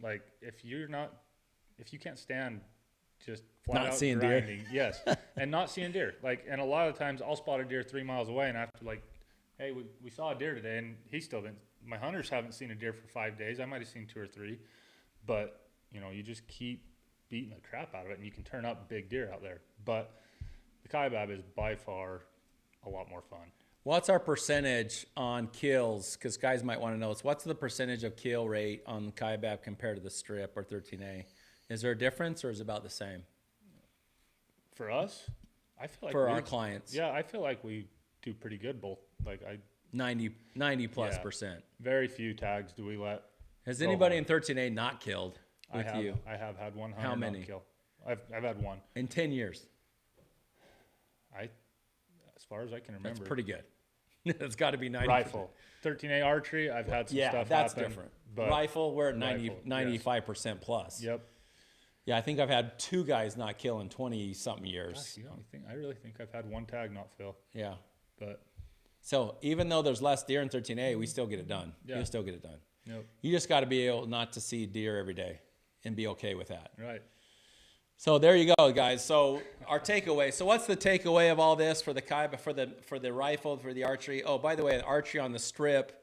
Like if you can't stand just flat Not out seeing deer. grinding, yes, and not seeing deer. Like, and a lot of times I'll spot a deer 3 miles away, and I have to like, hey, we saw a deer today, and he still didn't. My hunters haven't seen a deer for 5 days. I might have seen 2 or 3, but you just keep beating the crap out of it, and you can turn up big deer out there. But the kaibab is by far a lot more fun. What's our percentage on kills? Because guys might want to know. What's the percentage of kill rate on kaibab compared to the strip or 13A? Is there a difference, or is it about the same For us, I feel like for our clients? Yeah, I feel like we do pretty good both. Like 90 plus Yeah. percent. very few tags do we let. Has go anybody home. in 13A not killed with you I have had one hunter How not many? kill. I've had one. in 10 years? As far as I can remember. That's pretty good. It's got to be 90. Rifle. 13A archery, I've had some Yeah, stuff that's happen. different. But Rifle, we're at 90, Rifle, yes. 95% plus. Yep. Yeah, I think I've had 2 guys not kill in 20-something years. Gosh, I really think I've had one tag not fill. Yeah. But So even though there's less deer in 13A, we still get it done. Yeah. You still get it done. yep. You just got to be able not to see deer every day and be okay with that. Right. So there you go, guys. So our takeaway. So what's the takeaway of all this for the kaibab, for the rifle, for the archery? Oh, by the way, the archery on the strip,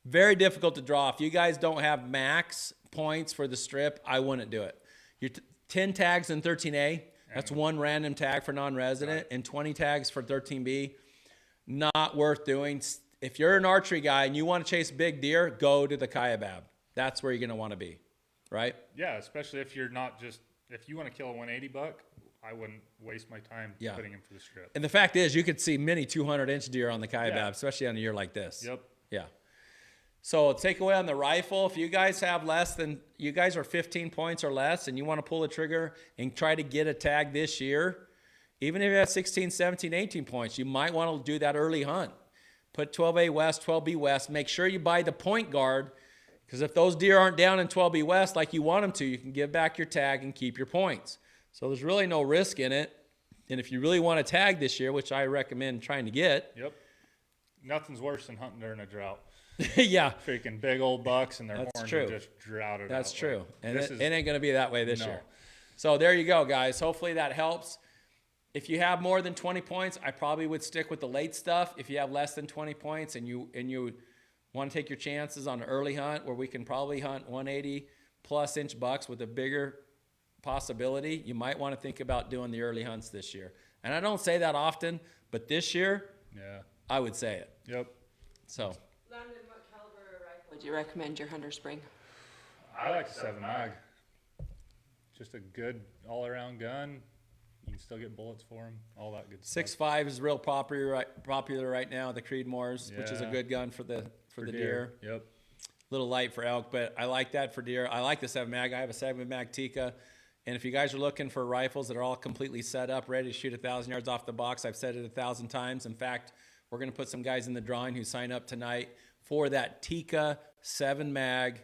very difficult to draw. If you guys don't have max points for the strip, I wouldn't do it. You're 10 tags in 13A. That's one random tag for non-resident, Right. and 20 tags for 13B. Not worth doing. If you're an archery guy and you want to chase big deer, go to the kaibab. That's where you're going to want to be, right? Yeah, especially if you're not just, if you want to kill a 180 buck, I wouldn't waste my time Yeah. putting him for the strip. And the fact is, you could see many 200-inch deer on the kaibab, Yeah. especially on a year like this. Yep. Yeah. So takeaway on the rifle, if you guys have you guys are 15 points or less and you want to pull the trigger and try to get a tag this year, even if you have 16, 17, 18 points, you might want to do that early hunt. Put 12A West, 12B West. Make sure you buy the point guard, because if those deer aren't down in 12B West like you want them to, you can give back your tag and keep your points. So there's really no risk in it. And if you really want to tag this year, which I recommend trying to get. Yep. Nothing's worse than hunting during a drought. Yeah. Freaking big old bucks and their That's horns true. are just droughted That's out. true. Like, And this it is- ain't going to be that way this No. year. So there you go, guys. Hopefully that helps. If you have more than 20 points, I probably would stick with the late stuff. If you have less than 20 points and you want to take your chances on an early hunt where we can probably hunt 180 plus inch bucks with a bigger possibility, you might want to think about doing the early hunts this year. And I don't say that often, but this year Yeah. I would say it. Yep. So Landon, what caliber rifle would you recommend your hunters bring? I like a 7 mag. Just a good all-around gun. You can still get bullets for them. All that good stuff. 6.5 is real popular right now, the Creedmoors, which is a Yeah. good gun for the deer. Yep. Little light for elk, but I like that for deer. I like the 7 mag. I have a 7 mag Tika. And if you guys are looking for rifles that are all completely set up, ready to shoot 1,000 yards off the box, I've said it 1,000 times. In fact, we're going to put some guys in the drawing who sign up tonight for that Tika 7 mag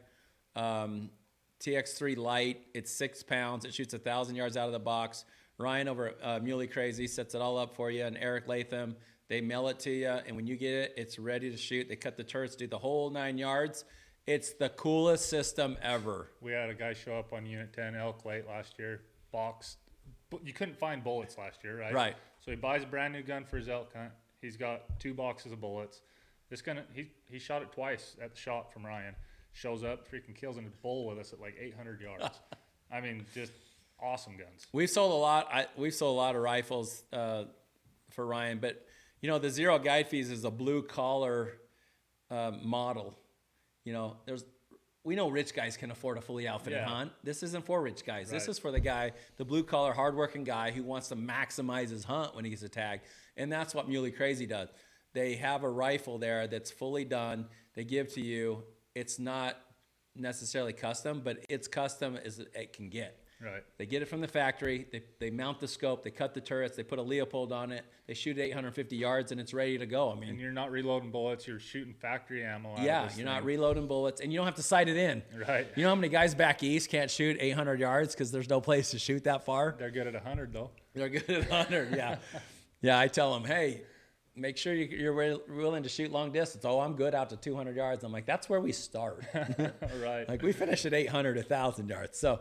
TX3 light. It's 6 pounds. It shoots 1,000 yards out of the box. Ryan over at Muley Crazy sets it all up for you, and Eric Latham, they mail it to you, and when you get it, it's ready to shoot. They cut the turrets, do the whole 9 yards. It's the coolest system ever. We had a guy show up on Unit 10 elk late last year, boxed. But you couldn't find bullets last year, right? Right. So he buys a brand new gun for his elk hunt. He's got 2 boxes of bullets. This gun, he shot it twice at the shot from Ryan. Shows up, freaking kills a bull with us at like 800 yards. I mean, just awesome guns. We've sold a lot. We've sold a lot of rifles for Ryan, but you know, the zero guide fees is a blue collar model. You know, we know rich guys can afford a fully outfitted hunt. This isn't for rich guys. Right. This is for the guy, the blue collar, hardworking guy who wants to maximize his hunt when he gets a tag, and that's what Muley Crazy does. They have a rifle there that's fully done. They give to you. It's not necessarily custom, but it's custom as it can get. Right. They get it from the factory. They mount the scope. They cut the turrets. They put a Leopold on it. They shoot 850 yards, and it's ready to go. I mean, and you're not reloading bullets. You're shooting factory ammo. Yeah, you're not reloading bullets, and you don't have to sight it in. Right. You know how many guys back east can't shoot 800 yards because there's no place to shoot that far? They're good at 100, though. They're good at 100, yeah. Yeah, I tell them, hey, make sure you're willing to shoot long distance. Oh, I'm good out to 200 yards. I'm like, that's where we start. Right. Like, we finish at 800, 1,000 yards. So,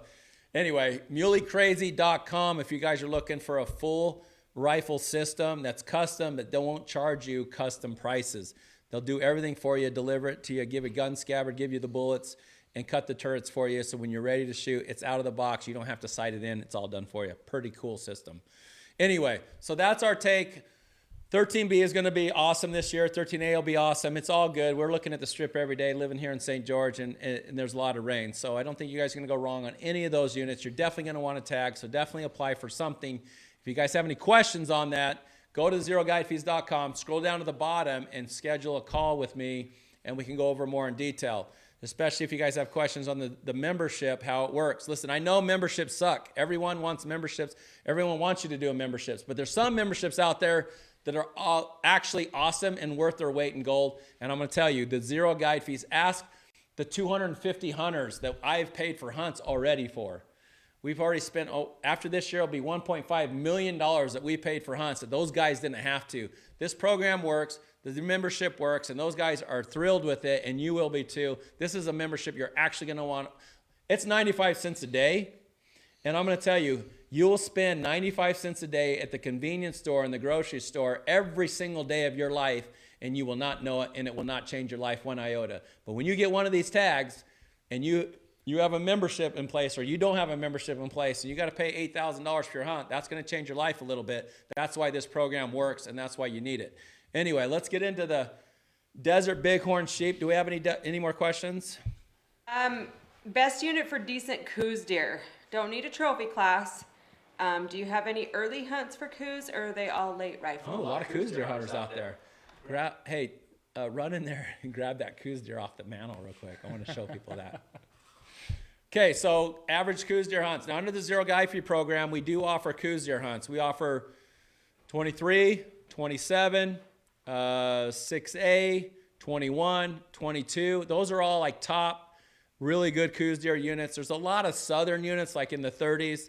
anyway, muleycrazy.com if you guys are looking for a full rifle system that's custom, but they won't charge you custom prices. They'll do everything for you, deliver it to you, give a gun scabbard, give you the bullets, and cut the turrets for you. So when you're ready to shoot, it's out of the box. You don't have to sight it in. It's all done for you. Pretty cool system. Anyway, so that's our take. 13B is going to be awesome this year. 13A will be awesome. It's all good. We're looking at the strip every day, living here in St. George, and there's a lot of rain. So I don't think you guys are going to go wrong on any of those units. You're definitely going to want to tag, so definitely apply for something. If you guys have any questions on that, go to zeroguidefees.com, scroll down to the bottom, and schedule a call with me, and we can go over more in detail, especially if you guys have questions on the membership, how it works. Listen, I know memberships suck. Everyone wants memberships. Everyone wants you to do a memberships, but there's some memberships out there that are all actually awesome and worth their weight in gold. And I'm going to tell you, the zero guide fees, ask the 250 hunters that I've paid for hunts already for. We've already spent, after this year, it'll be $1.5 million that we paid for hunts that those guys didn't have to. This program works, the membership works, and those guys are thrilled with it, and you will be too. This is a membership you're actually going to want. It's 95 cents a day, and I'm going to tell you, you will spend 95 cents a day at the convenience store and the grocery store every single day of your life, and you will not know it, and it will not change your life one iota. But when you get one of these tags and you have a membership in place, or you don't have a membership in place, and you got to pay $8,000 for your hunt, that's going to change your life a little bit. That's why this program works, and that's why you need it. Anyway, let's get into the desert bighorn sheep. Do we have any more questions? Best unit for decent coos deer. Don't need a trophy class. Do you have any early hunts for coos, or are they all late rifle? Oh, a lot of coos deer hunters out there. Run in there and grab that coos deer off the mantle real quick. I want to show people that. Okay, so average coos deer hunts. Now, under the Zero Guide Fee program, we do offer coos deer hunts. We offer 23, 27, 6A, 21, 22. Those are all like top, really good coos deer units. There's a lot of southern units like in the 30s.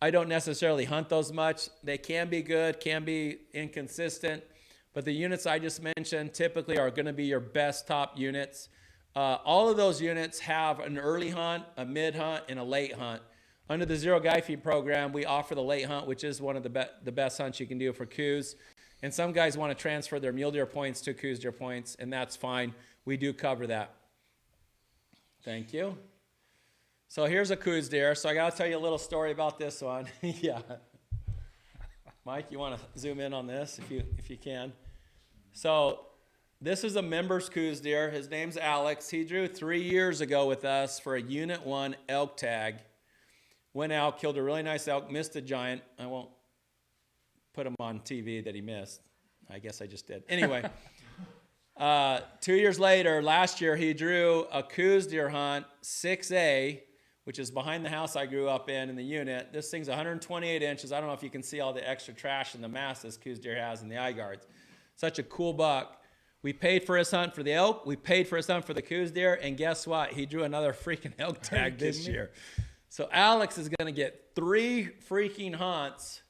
I don't necessarily hunt those much. They can be good, can be inconsistent, but the units I just mentioned typically are going to be your best top units. All of those units have an early hunt, a mid hunt, and a late hunt. Under the Zero Guide Fee program, we offer the late hunt, which is one of the best hunts you can do for coos. And some guys want to transfer their mule deer points to coos deer points, and that's fine. We do cover that. Thank you. So here's a coos deer. So I got to tell you a little story about this one. Yeah. Mike, you want to zoom in on this if you can? So this is a member's coos deer. His name's Alex. He drew 3 years ago with us for a Unit 1 elk tag. Went out, killed a really nice elk, missed a giant. I won't put him on TV that he missed. I guess I just did. Anyway, 2 years later, last year, he drew a coos deer hunt, 6A, which is behind the house I grew up in the unit. This thing's 128 inches. I don't know if you can see all the extra trash and the mass this coos deer has in the eye guards. Such a cool buck. We paid for his hunt for the elk. We paid for his hunt for the coos deer. And guess what? He drew another freaking elk tag this year. So Alex is going to get 3 freaking hunts.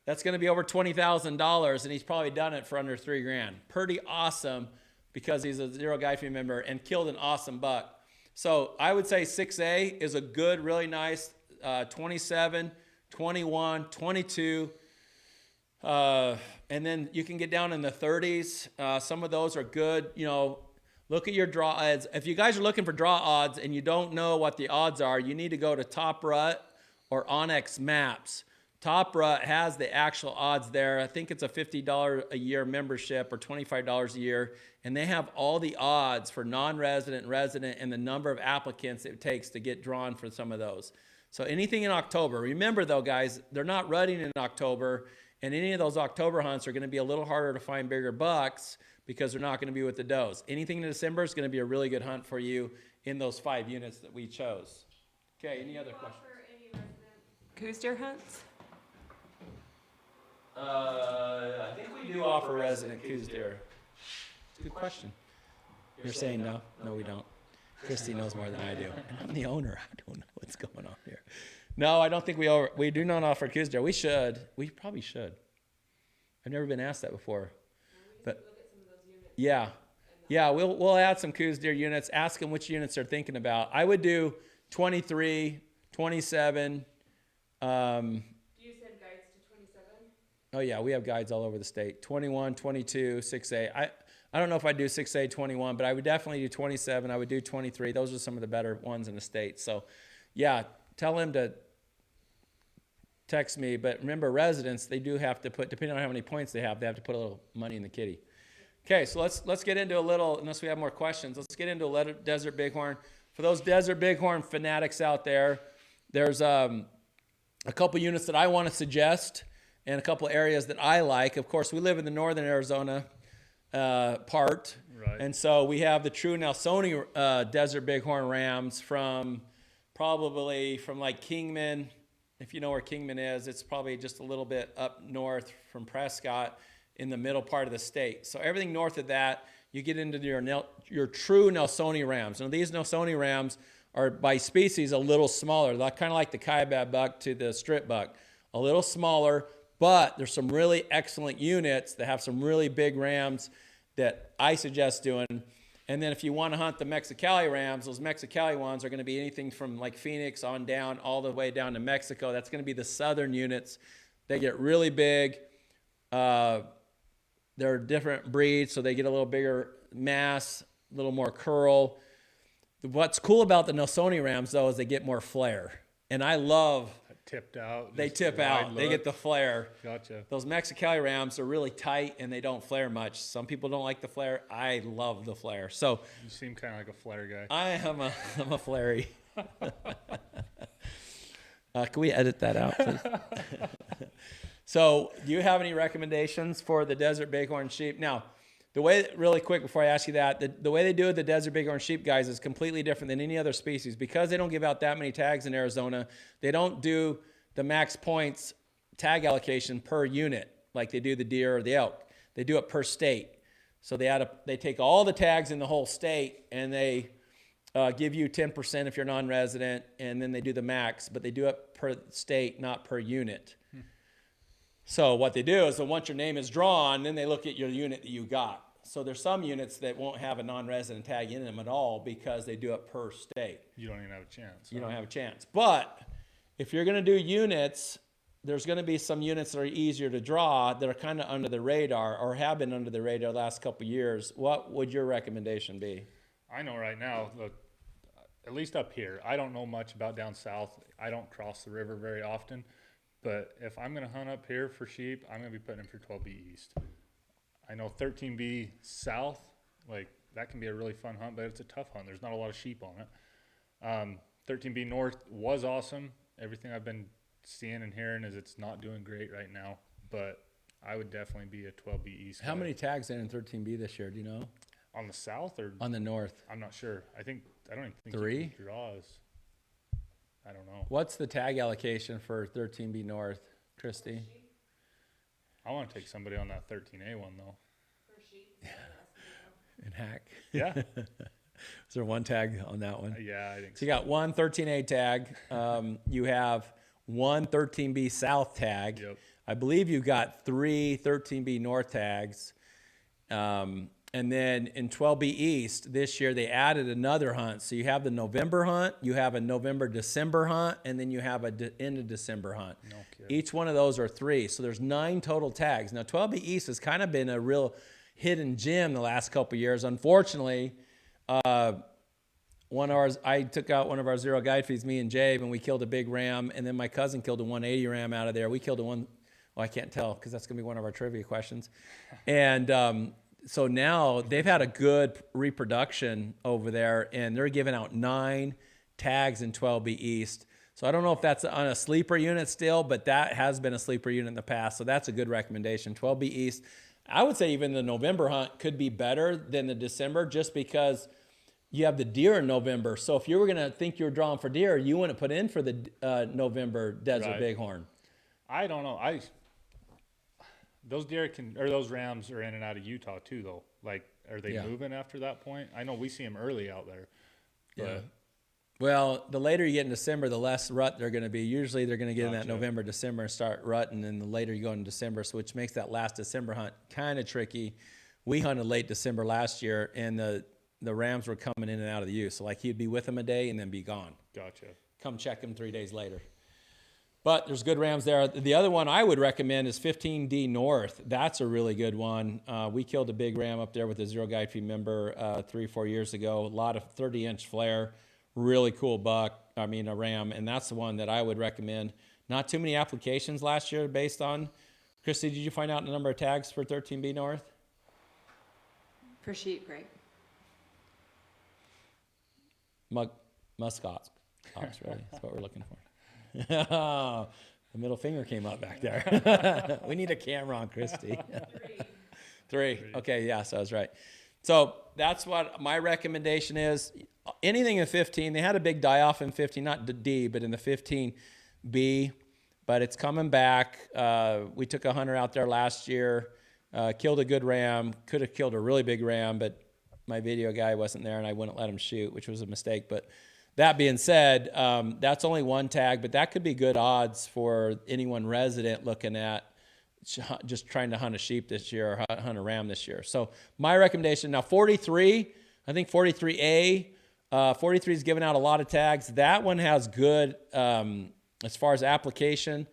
That's going to be over $20,000, and he's probably done it for under $3,000. Pretty awesome because he's a Zero Guide Fee member and killed an awesome buck. So I would say 6A is a good, really nice 27, 21, 22. And then you can get down in the 30s. Some of those are good. You know, look at your draw odds. If you guys are looking for draw odds and you don't know what the odds are, you need to go to Top Rut or Onyx Maps. Top Rut has the actual odds there. I think it's a $50 a year membership or $25 a year. And they have all the odds for non-resident, resident, and the number of applicants it takes to get drawn for some of those. So anything in October. Remember though, guys, they're not running in October. And any of those October hunts are going to be a little harder to find bigger bucks because they're not going to be with the does. Anything in December is going to be a really good hunt for you in those 5 units that we chose. Okay, any other questions? Coos deer hunts? I think we do offer resident coos deer. Good question. You're saying no? No, we don't. Christy knows more than I do. And I'm the owner. I don't know what's going on here. No, I don't think we do not offer coos deer. We should. We probably should. I've never been asked that before. But yeah. Yeah, we'll add some coos deer units. Ask them which units they're thinking about. I would do 23, 27. Do you send guides to 27? Oh yeah, we have guides all over the state. 21, 22, 6A. I don't know if I'd do 6A 21, but I would definitely do 27. I would do 23. Those are some of the better ones in the state. So yeah, tell him to text me. But remember, residents, they do have to put, depending on how many points they have to put a little money in the kitty. Okay, so let's get into a little, unless we have more questions, let's get into a little desert bighorn. For those desert bighorn fanatics out there, there's a couple units that I want to suggest and a couple areas that I like. Of course, we live in the northern Arizona part. Right. And so we have the true Nelsoni desert bighorn rams from like Kingman. If you know where Kingman is, it's probably just a little bit up north from Prescott in the middle part of the state. So everything north of that, you get into your true Nelsoni rams. Now these Nelsoni rams are by species a little smaller. They're kind of like the Kaibab buck to the strip buck, a little smaller. But there's some really excellent units that have some really big rams that I suggest doing. And then if you want to hunt the Mexicali rams, those Mexicali ones are going to be anything from like Phoenix on down all the way down to Mexico. That's going to be the southern units. They get really big. They're different breeds, so they get a little bigger mass, a little more curl. What's cool about the Nelsoni rams, though, is they get more flare. And I love... Tipped out. They tip out. They get the flare. Gotcha. Those Mexicali rams are really tight and they don't flare much. Some people don't like the flare. I love the flare. So You seem kind of like a flare guy. I'm a flary. Can we edit that out, please? So do you have any recommendations for the desert bighorn sheep? Now, the way, really quick before I ask you that, the way they do it, the desert bighorn sheep, guys, is completely different than any other species. Because they don't give out that many tags in Arizona, they don't do the max points tag allocation per unit like they do the deer or the elk. They do it per state. So they take all the tags in the whole state and they give you 10% if you're non-resident, and then they do the max, but they do it per state, not per unit. So what they do is that once your name is drawn, then they look at your unit that you got. So there's some units that won't have a non-resident tag in them at all because they do it per state. You don't even have a chance. You don't have a chance. But if you're going to do units, there's going to be some units that are easier to draw that are kind of under the radar or have been under the radar the last couple of years. What would your recommendation be? I know right now, at least up here, I don't know much about down south. I don't cross the river very often. But if I'm going to hunt up here for sheep, I'm going to be putting in for 12B East. I know 13B South, like that can be a really fun hunt, but it's a tough hunt. There's not a lot of sheep on it. 13B North was awesome. Everything I've been seeing and hearing is it's not doing great right now, but I would definitely be a 12B East. How many tags in 13B this year? Do you know? On the south or on the north? I'm not sure. I don't even think 3 draws. I don't know. What's the tag allocation for 13B North, Christy? I want to take somebody on that 13A one though. And hack. Yeah. Is there one tag on that one? Yeah, I think So you got one 13A tag. You have one 13B South tag. Yep. I believe you got 3 13B North tags. And then in 12B East this year, they added another hunt. So you have the November hunt, you have a November-December hunt, and then you have a end of December hunt. No kidding. Each one of those are 3. So there's 9 total tags. Now 12B East has kind of been a real hidden gem the last couple of years. Unfortunately, I took out one of our zero guide feeds, me and Jabe, and we killed a big ram. And then my cousin killed a 180 ram out of there. We killed a well, I can't tell because that's going to be one of our trivia questions. And so now they've had a good reproduction over there, and they're giving out 9 tags in 12B East. So I don't know if that's on a sleeper unit still, but that has been a sleeper unit in the past. So that's a good recommendation. 12B East. I would say even the November hunt could be better than the December just because you have the deer in November. So if you were going to think you were drawing for deer, you wouldn't put in for the November Desert Right. Bighorn. I don't know. Those deer or those rams are in and out of Utah too, though. Like, are they moving after that point? I know we see them early out there. But Yeah. Well, the later you get in December, the less rut they're going to be. Usually they're going to get in that November, December and start rutting, and the later you go in December, so which makes that last December hunt kind of tricky. We hunted late December last year, and the rams were coming in and out of the use. So like he'd be with them a day and then be gone. Gotcha. Come check him 3 days later. But there's good rams there. The other one I would recommend is 15D North. That's a really good one. We killed a big ram up there with a zero guide feed member 3 or 4 years ago. A lot of 30-inch flare. Really cool buck. I mean, a ram. And that's the one that I would recommend. Not too many applications last year based on. Christy, did you find out the number of tags for 13B North? For sheep, right? Muskox, really. That's what we're looking for. The middle finger came up back there. We need a camera on Christy. 3. Okay, yeah, so I was right. So that's what my recommendation is. Anything in 15. They had a big die-off in 15, not the D, but in the 15B. But it's coming back. We took a hunter out there last year, killed a good ram. Could have killed a really big ram, but my video guy wasn't there, and I wouldn't let him shoot, which was a mistake. But that being said, that's only 1 tag, but that could be good odds for anyone resident looking at just trying to hunt a sheep this year or hunt a ram this year. So my recommendation, now 43, I think 43A, 43 is giving out a lot of tags. That one has good, as far as application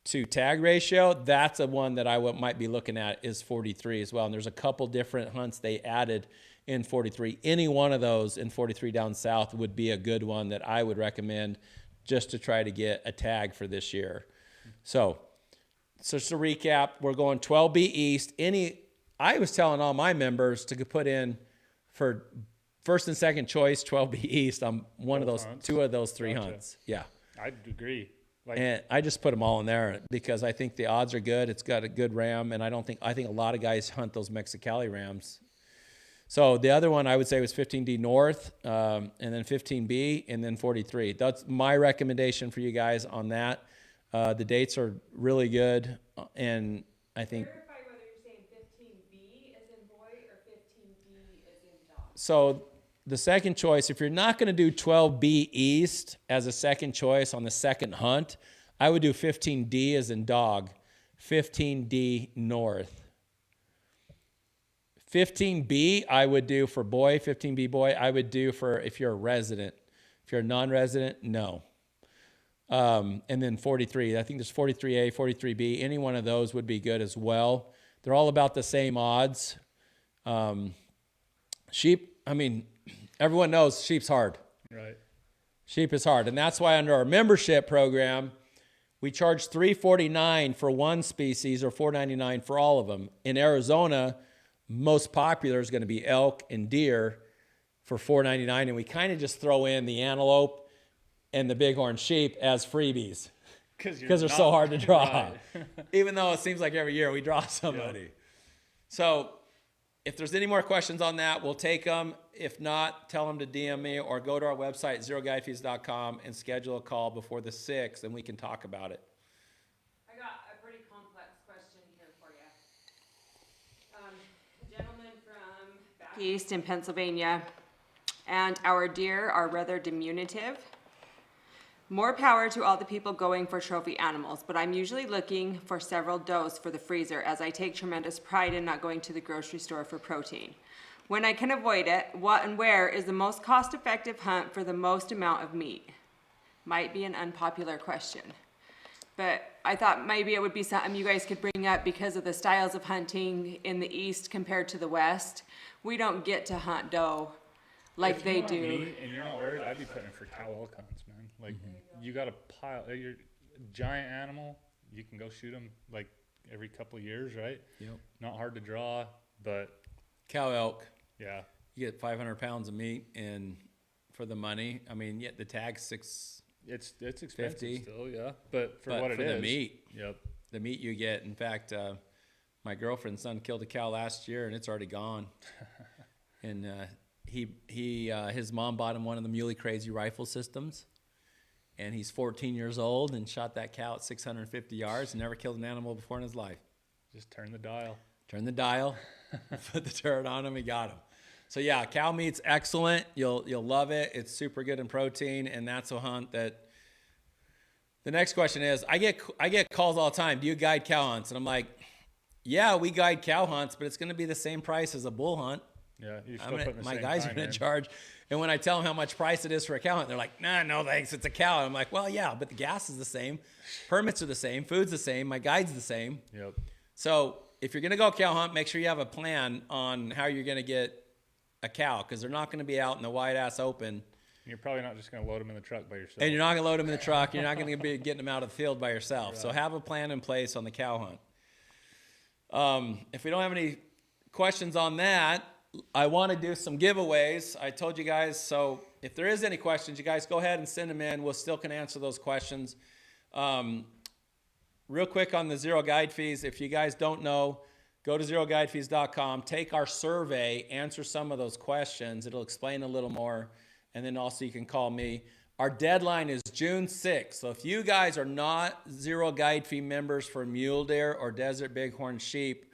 to tag ratio, that's a one that I might be looking at is 43 as well. And there's a couple different hunts they added in 43. Any one of those in 43 down south would be a good one that I would recommend just to try to get a tag for this year. So just to recap, we're going 12B East. I was telling all my members to put in for first and second choice 12B East on one of those, hunts. 2 of those 3 Gotcha. hunts. Yeah. I'd agree. Like, And I just put them all in there because I think the odds are good. It's got a good ram, and I think a lot of guys hunt those Mexicali rams. So the other one I would say was 15D North, and then 15B, and then 43. That's my recommendation for you guys on that. The dates are really good, and I think. Verify whether you're saying 15B as in boy or 15D as in dog. So the second choice, if you're not going to do 12B East as a second choice on the second hunt, I would do 15D as in dog, 15D North. 15B I would do for boy, 15B boy, I would do for if you're a resident. If you're a non-resident, no. And then 43, I think there's 43A, 43B, any one of those would be good as well. They're all about the same odds. Sheep, I mean, everyone knows sheep's hard. right. Sheep is hard, and that's why under our membership program, we charge $349 for one species or $499 for all of them. In Arizona, most popular is going to be elk and deer for $499, and we kind of just throw in the antelope and the bighorn sheep as freebies because they're so hard to draw. Right. Even though it seems like every year we draw somebody. Yeah. So if there's any more questions on that, we'll take them. If not, tell them to DM me or go to our website, zeroguidefeeds.com, and schedule a call before the 6th, and we can talk about it. I got a pretty complex question here for you. A gentleman from back east in Pennsylvania, and our deer are rather diminutive. More power to all the people going for trophy animals, but I'm usually looking for several does for the freezer as I take tremendous pride in not going to the grocery store for protein. When I can avoid it, what and where is the most cost-effective hunt for the most amount of meat? Might be an unpopular question, but I thought maybe it would be something you guys could bring up because of the styles of hunting in the East compared to the West. We don't get to hunt doe like If they you want do. meat and you're not worried, I'd be putting it for cow elk hunts, man. Like you got a pile, you're a giant animal. You can go shoot them like every couple of years, right? Yep. Not hard to draw, but Cow elk, yeah, you get 500 pounds of meat, and for the money, I mean, yeah, the tag's it's expensive 50. still, yeah. But for but what it for is, the meat, yep. the meat you get. In fact, my girlfriend's son killed a cow last year, and it's already gone. And his mom bought him one of the Muley Crazy rifle systems, and he's 14 years old and shot that cow at 650 yards and never killed an animal before in his life. Just turn the dial. Turn the dial, put the turret on him, he got him. So yeah, cow meat's excellent. You'll love it. It's super good in protein, and that's a hunt that. The next question is, I get calls all the time. Do you guide cow hunts? And I'm like, yeah, we guide cow hunts, but it's going to be the same price as a bull hunt. Yeah, you're still putting the My same guys are time going in. to charge. And when I tell them how much price it is for a cow hunt, they're like, nah, no thanks, it's a cow. And I'm like, well, yeah, but the gas is the same, permits are the same, food's the same, my guide's the same. Yep. So if you're going to go cow hunt, make sure you have a plan on how you're going to get a cow, because they're not going to be out in the wide ass open. You're probably not just going to load them in the truck by yourself. And you're not going to load them in the truck. You're not going to be getting them out of the field by yourself. Right. So have a plan in place on the cow hunt. If we don't have any questions on that, I want to do some giveaways. I told you guys, so if there is any questions, you guys go ahead and send them in. We'll still can answer those questions. Real quick on the zero guide fees, if you guys don't know, go to zeroguidefees.com, take our survey, answer some of those questions. It'll explain a little more, and then also you can call me. Our deadline is June 6th, so if you guys are not zero guide fee members for mule deer or desert bighorn sheep,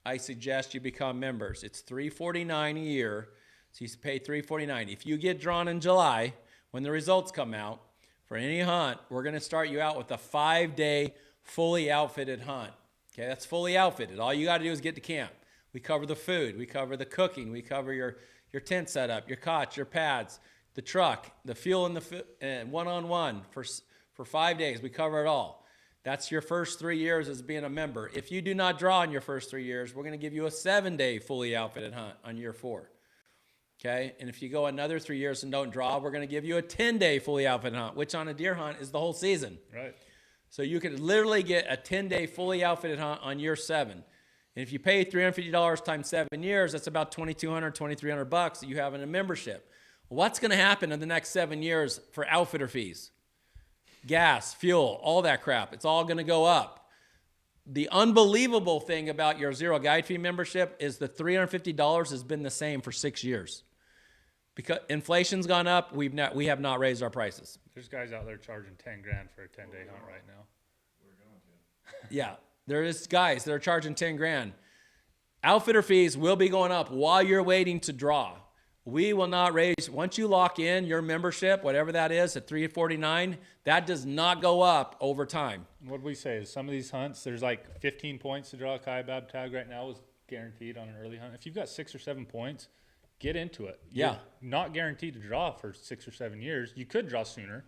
I suggest you become members. It's $349 a year, so you pay $349. If you get drawn in July, when the results come out, for any hunt, we're going to start you out with a 5-day fully outfitted hunt. Okay, that's fully outfitted. All you got to do is get to camp. We cover the food, we cover the cooking, we cover your tent setup, your cot, your pads, the truck, the fuel, and one-on-one for 5 days. We cover it all. That's your first 3 years as being a member. If you do not draw in your first 3 years, we're going to give you a 7-day fully outfitted hunt on year 4. Okay, and if you go another 3 years and don't draw, we're going to give you a 10-day fully outfitted hunt, which on a deer hunt is the whole season. Right. So you could literally get a 10-day fully outfitted hunt on year 7. And if you pay $350 times 7 years, that's about $2,200, $2,300 that you have in a membership. What's going to happen in the next 7 years for outfitter fees? Gas, fuel, all that crap. It's all going to go up. The unbelievable thing about your zero guide fee membership is the $350 has been the same for 6 years. Because inflation's gone up, we have not raised our prices. There's guys out there charging $10,000 for a 10-day hunt right now. Yeah, there is guys that are charging $10,000. Outfitter fees will be going up while you're waiting to draw. We will not raise, once you lock in your membership, whatever that is, at $349, that does not go up over time. What we say is some of these hunts, there's like 15 points to draw a kaibab tag right now is guaranteed on an early hunt. If you've got 6 or 7 points, get into it. Yeah. You're not guaranteed to draw for 6 or 7 years. You could draw sooner,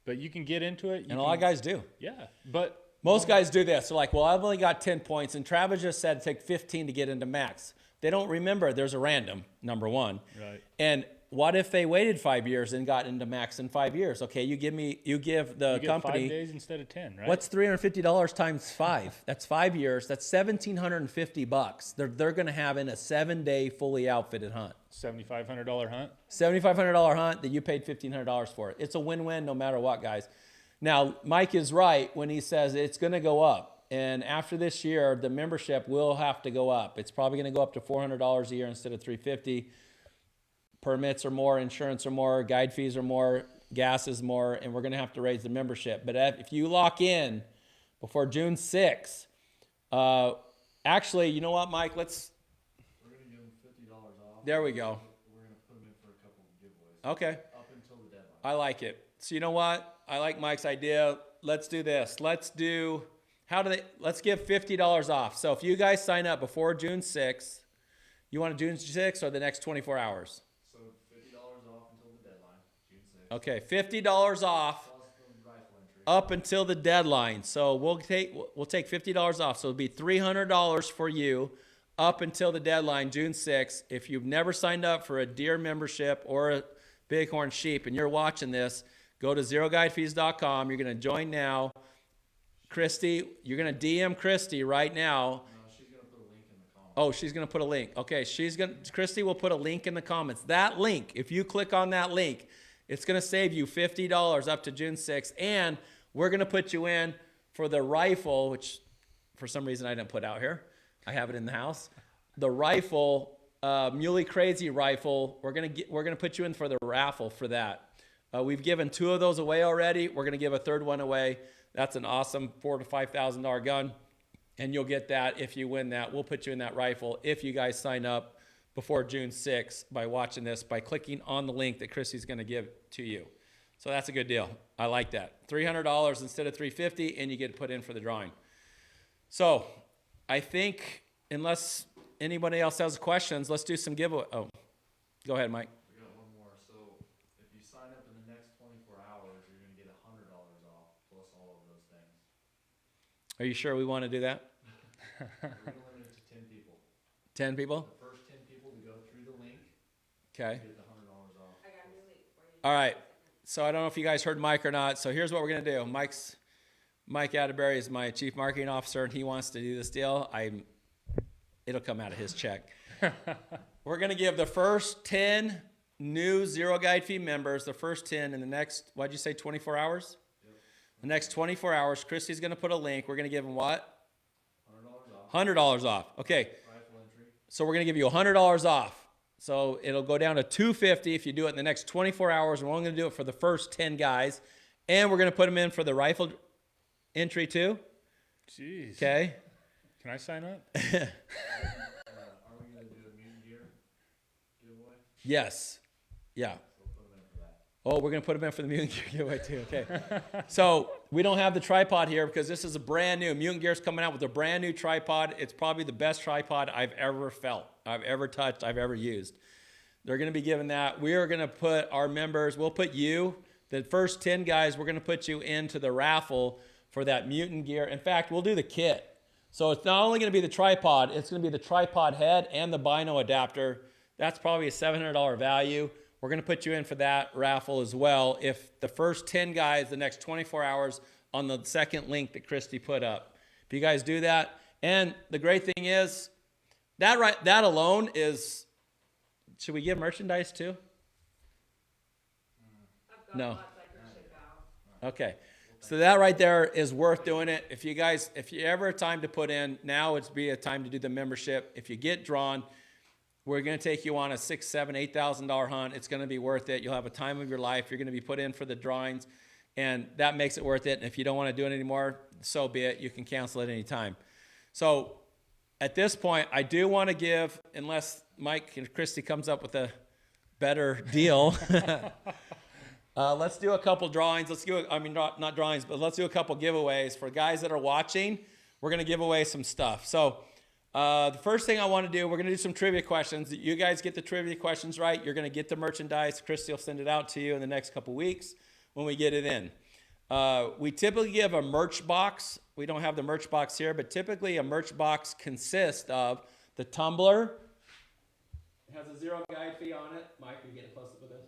but you can get into it. And a lot of guys do. Yeah, but Most guys do this. They're like, well, I've only got 10 points, and Travis just said take 15 to get into max. They don't remember there's a random, number one. Right. And what if they waited 5 years and got into max in 5 years? Okay, you give the you get company 5 days instead of 10, right? What's $350 times 5? That's 5 years. That's $1,750. They're going to have in a 7-day fully outfitted hunt. $7,500 hunt. $7,500 hunt that you paid $1,500 for. It's a win-win no matter what, guys. Now, Mike is right when he says it's going to go up. And after this year, the membership will have to go up. It's probably going to go up to $400 a year instead of $350. Permits are more, insurance are more, guide fees are more, gas is more, and we're going to have to raise the membership. But if you lock in before June 6th, actually, you know what, Mike? We're going to give them $50 off. There we go. We're going to put them in for a couple of giveaways. Okay. Up until the deadline. I like it. So you know what? I like Mike's idea. Let's do this. Let's give $50 off. So if you guys sign up before June 6th, you want June 6th or the next 24 hours? So $50 off until the deadline, June 6th. Okay, $50 off Plus the rifle entry. up until the deadline. So we'll take $50 off. So it'll be $300 for you up until the deadline, June 6th. If you've never signed up for a deer membership or a bighorn sheep and you're watching this, go to zeroguidefees.com. You're going to join now. Christy, you're going to DM Christy right now. No, she's gonna put a link in the comments. Oh, she's going to put a link. Okay, Christy will put a link in the comments. That link, if you click on that link, it's going to save you $50 up to June 6th. And we're going to put you in for the rifle, which for some reason I didn't put out here. I have it in the house. The rifle, Muley Crazy rifle, we're gonna put you in for the raffle for that. We've given 2 of those away already. We're gonna give a 3rd one away. That's an awesome $4,000 to $5,000 gun, and you'll get that if you win that. We'll put you in that rifle if you guys sign up before June 6th by watching this, by clicking on the link that Christy's gonna give to you. So that's a good deal. I like that. $300 instead of $350, and you get put in for the drawing. So I think, unless anybody else has questions, let's do some giveaway. Oh, go ahead, Mike. We got one more. So if you sign up in the next 24 hours, you're gonna get $100 off plus all of those things. Are you sure we want to do that? We're gonna limit it to 10 people. 10 people? The first 10 people to go through the link Okay. get the $100 off. I got a new link for you. All right. So I don't know if you guys heard Mike or not. So here's what we're going to do. Mike Atterbury is my chief marketing officer, and he wants to do this deal. It'll come out of his check. We're going to give the first 10 new Zero Guide Fee members, the first 10 in the next, what'd you say, 24 hours? Yep. The next 24 hours, Christy's going to put a link. We're going to give them what? $100 off. $100 off. Okay. Rifle entry. So we're going to give you $100 off. So it'll go down to $250 if you do it in the next 24 hours. We're only going to do it for the first 10 guys. And we're going to put them in for the rifle entry too. Jeez. Okay. Can I sign up? Are we gonna do a mutant gear giveaway? Yes. Yeah. So we'll put them in for that. Oh, we're going to put them in for the Mutant Gear giveaway too. Okay. So we don't have the tripod here because this is a brand new. Mutant Gear's coming out with a brand new tripod. It's probably the best tripod I've ever felt, I've ever touched, I've ever used. They're going to be giving that. We are going to put our members, we'll put you, the first 10 guys, we're going to put you into the raffle for that Mutant Gear. In fact, we'll do the kit. So it's not only going to be the tripod, it's going to be the tripod head and the bino adapter. That's probably a $700 value. We're going to put you in for that raffle as well if the first 10 guys the next 24 hours on the second link that Christy put up. If you guys do that, and the great thing is that alone is, should we give merchandise too? I've got No. lots I can ship out. Okay. So that right there is worth doing it. If you ever a time to put in, now it's be a time to do the membership. If you get drawn, we're going to take you on a $6,000, $7,000, $8,000 hunt. It's going to be worth it. You'll have a time of your life. You're going to be put in for the drawings, and that makes it worth it. And if you don't want to do it anymore, so be it. You can cancel at any time. So at this point, I do want to give, unless Mike and Christy comes up with a better deal, let's do a couple drawings. Not drawings, but let's do a couple giveaways for guys that are watching. We're going to give away some stuff. So the first thing I want to do, we're going to do some trivia questions. You guys get the trivia questions right, you're going to get the merchandise. Christy will send it out to you in the next couple weeks when we get it in. We typically give a merch box. We don't have the merch box here, but typically a merch box consists of the tumbler. It has a Zero Guide Fee on it. Mike, are you getting close up with this?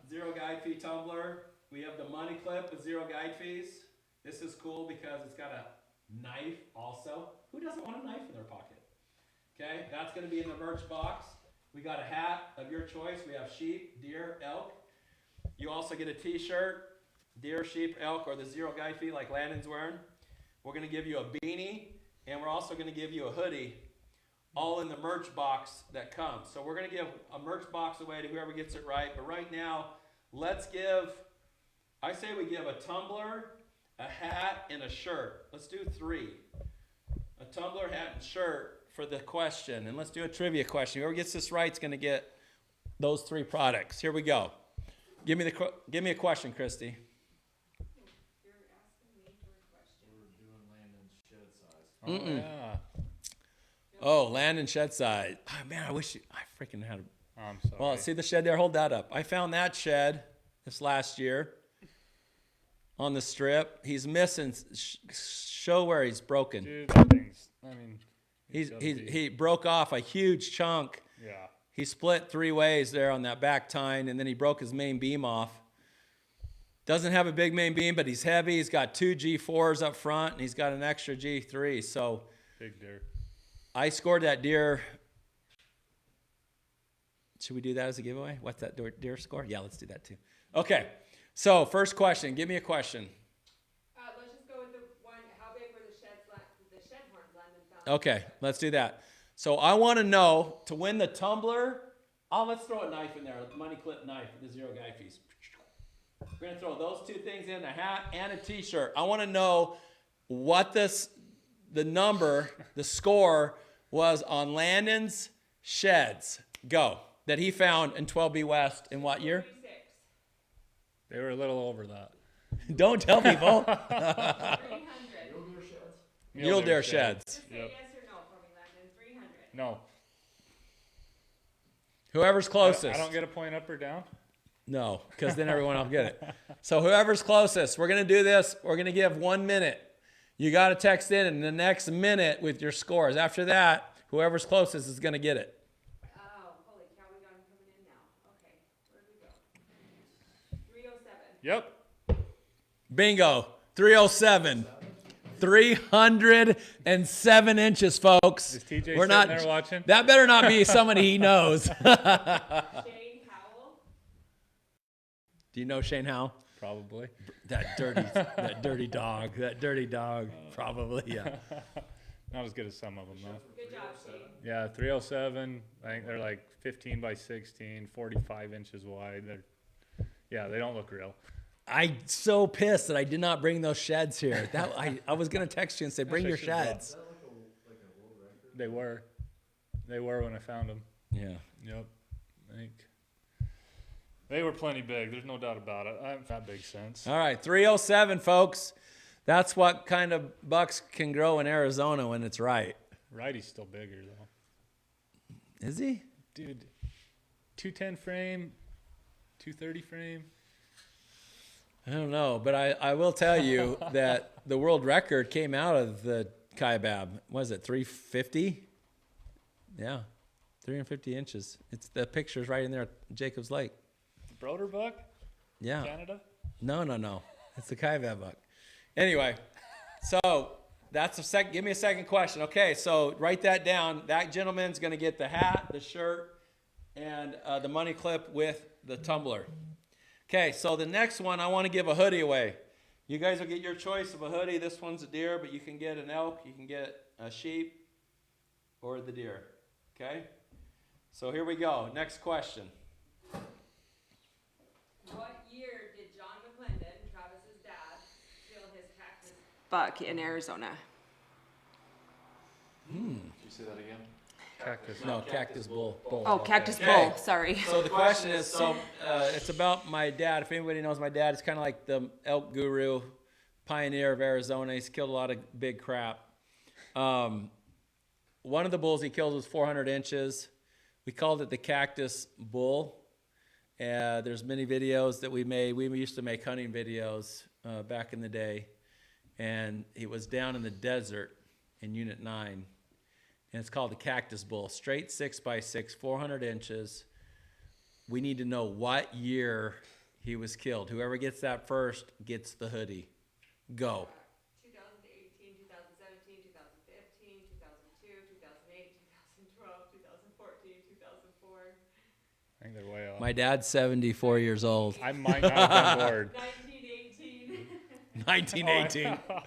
Zero Guide Fee tumbler. We have the money clip with Zero Guide Fees. This is cool because it's got a knife also. Who doesn't want a knife in their pocket? Okay, that's going to be in the merch box. We got a hat of your choice. We have sheep, deer, elk. You also get a t-shirt, deer, sheep, elk, or the Zero Guide Fee like Landon's wearing. We're going to give you a beanie, and we're also going to give you a hoodie, all in the merch box that comes. So we're going to give a merch box away to whoever gets it right. But right now, I say we give a tumbler, a hat, and a shirt. Let's do 3. A tumbler, hat, and shirt for the question. And let's do a trivia question. Whoever gets this right is going to get those 3 products. Here we go. Give me a question, Christy. You're asking me for a question. We're doing Landon's shed size. Oh, yeah. Oh, land and shed side. Oh, man, I wish I freaking had. I'm sorry. Well, see the shed there. Hold that up. I found that shed this last year on the strip. He's missing. Show where he's broken. Dude, that thing's, I mean, He broke off a huge chunk. yeah. He split 3 ways there on that back tine, and then he broke his main beam off. Doesn't have a big main beam, but he's heavy. He's got 2 G4s up front, and he's got an extra G3. So Big deer. I scored that deer. Should we do that as a giveaway? What's that deer score? Yeah, let's do that too. Okay. So first question. Give me a question. Let's just go with the one. How big were the shed horns Landon found? Okay, let's do that. So I want to know, to win the tumbler, let's throw a knife in there, a money clip knife, the zero guy fees. We're going to throw those 2 things in, a hat and a t-shirt. I want to know what the number, the score was on Landon's sheds. Go. That he found in 12B West in what year? 36. They were a little over that. Don't tell people. 300. Mule deer sheds. Just say Yep. yes or no for me, Landon. 300. No. Whoever's closest. I don't get a point up or down? No, because then everyone will get it. So whoever's closest, we're going to do this. We're going to give 1 minute. You got to text in the next minute with your scores. After that, whoever's closest is going to get it. Oh, holy cow, we got him coming in now. Okay, where'd we go? 307. Yep. Bingo. 307. 307 inches, folks. Is TJ We're sitting not there watching? That better not be somebody he knows. Shane Howell. Do you know Shane Howe? Probably. That dirty dog. That dirty dog. Probably, yeah. Not as good as some of them, though. Good job, Shane. Yeah, 307. I think they're like 15 by 16, 45 inches wide. They don't look real. I'm so pissed that I did not bring those sheds here. I was gonna text you and say, bring your Actually, I should sheds. Is that like a world record? They were when I found them. Yeah. Yep. I think they were plenty big. There's no doubt about it. That makes sense. All right, 307, folks. That's what kind of bucks can grow in Arizona when it's right. Righty's still bigger though. Is he? Dude, 210 frame, 230 frame. I don't know, but I will tell you that the world record came out of the Kaibab. Was it 350? Yeah, 350 inches. It's the picture's right in there at Jacobs Lake. Broder buck? Yeah. Canada? No. It's the Kaibab buck. Anyway, so that's give me a second question. Okay, so write that down. That gentleman's going to get the hat, the shirt, and the money clip with the tumbler. Okay, so the next one, I want to give a hoodie away. You guys will get your choice of a hoodie. This one's a deer, but you can get an elk, you can get a sheep, or the deer. Okay? So here we go. Next question. What year did John McClendon, Travis's dad, kill his cactus buck in Arizona? Did you say that again? Cactus. No, cactus bull. Oh, cactus Okay. bull. Sorry. So the question is, it's about my dad. If anybody knows my dad, it's kind of like the elk guru, pioneer of Arizona. He's killed a lot of big crap. One of the bulls he killed was 400 inches. We called it the cactus bull. There's many videos that we made. We used to make hunting videos back in the day. And it was down in the desert in Unit 9. And it's called the cactus bull. Straight 6x6, 400 inches. We need to know what year he was killed. Whoever gets that first gets the hoodie. Go. 2018, 2017, 2015, 2002, 2008, 2012, 2014, 2004. I think they're way off. My dad's 74 years old. I might not have been bored. 1918, 1918. 21,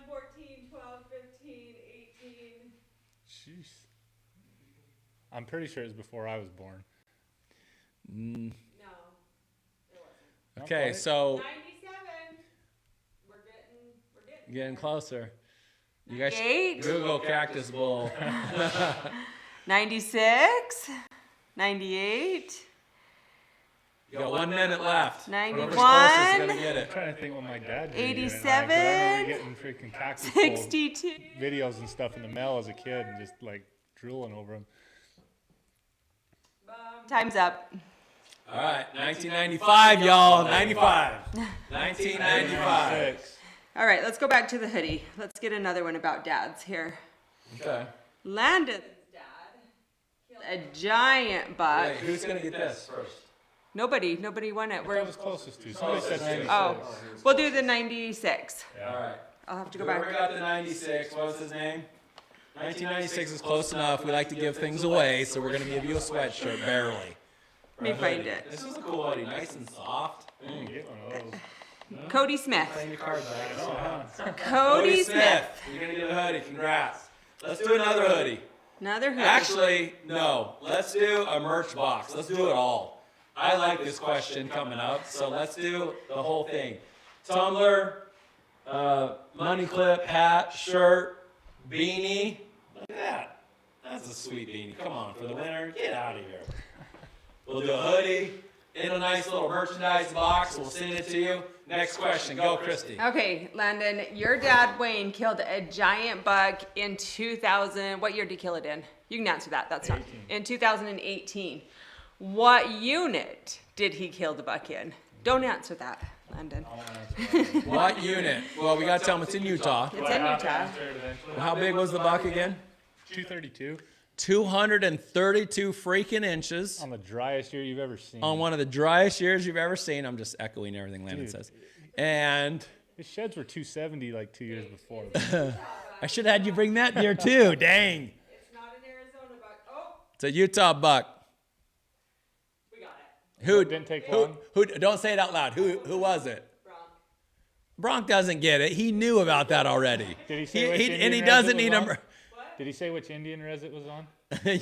14, 12, 15, 18. Jeez. I'm pretty sure it was before I was born. No, it wasn't. Not Okay, quite. so 97. We're getting getting closer. You guys 98. Google cactus bull. 96, 98. You got 1 minute left. 91, Whoever's closest is gonna get I'm it. trying to think when my dad did 87, I remember getting freaking cactus bowl 62. videos and stuff in the mail as a kid and just like drooling over them. Time's up. All right, 1995, y'all. 95. 1995. All right, let's go back to the hoodie. Let's get another one about dads here. Okay. Landon's dad killed a giant buck. Wait, who's gonna get this first? Nobody won it. That We're, was closest to. Somebody said 96. oh, we'll do the 96. All right. I'll have to go Whoever back. got the 96, what was his name? 1996 is close enough. We like to give things away, so we're gonna give you a sweatshirt, barely. Let me find it. This is a cool hoodie, nice and soft. Get one of those. Cody Smith. Playing your cards back. Cody Smith. You're gonna get a hoodie. Congrats. Let's do another hoodie. Another hoodie. Actually, no. Let's do a merch box. Let's do it all. I like this question coming up, so let's do the whole thing. Tumbler, money clip, hat, shirt, beanie. Look at that. That's a sweet beanie. Come on, for the winter, get out of here. We'll do a hoodie in a nice little merchandise box. We'll send it to you. Next question. Go, Christy. Okay, Landon, your dad Wayne killed a giant buck in 2000. What year did he kill it in? You can answer that. That's not in 2018. What unit did he kill the buck in? Don't answer that, Landon. What unit? Well, we got to tell them it's in Utah. It's in Utah. How big was the buck again? 232 232 freaking inches on the driest year you've ever seen. on one of the driest years you've ever seen. I'm just echoing everything Landon Dude. says. And His sheds were 270 like 2 years before. I should have had you bring that deer too. Dang. It's not an Arizona buck. Oh, It's a Utah buck. we got it. Who Didn't take who, long. who don't say it out loud. Who was it? Bronk. Bronk doesn't get it. He knew about that already. Did he say which and Indian he res doesn't it was need on? a Did he say which Indian res it was on?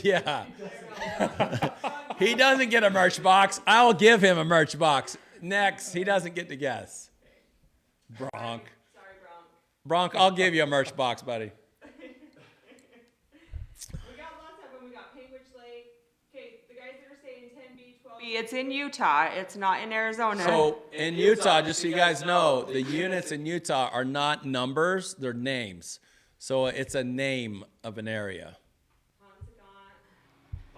yeah. He doesn't get a merch box. I'll give him a merch box. Next, he doesn't get to guess. Bronk. Sorry, Bronk. Bronk, I'll give you a merch box, buddy. We got lots of them. We got Pangwich Lake. Okay, the guys that are saying 10B, 12B. It's in Utah. It's not in Arizona. So in Utah, just so you guys know, the units in Utah are not numbers, they're names. So it's a name of an area.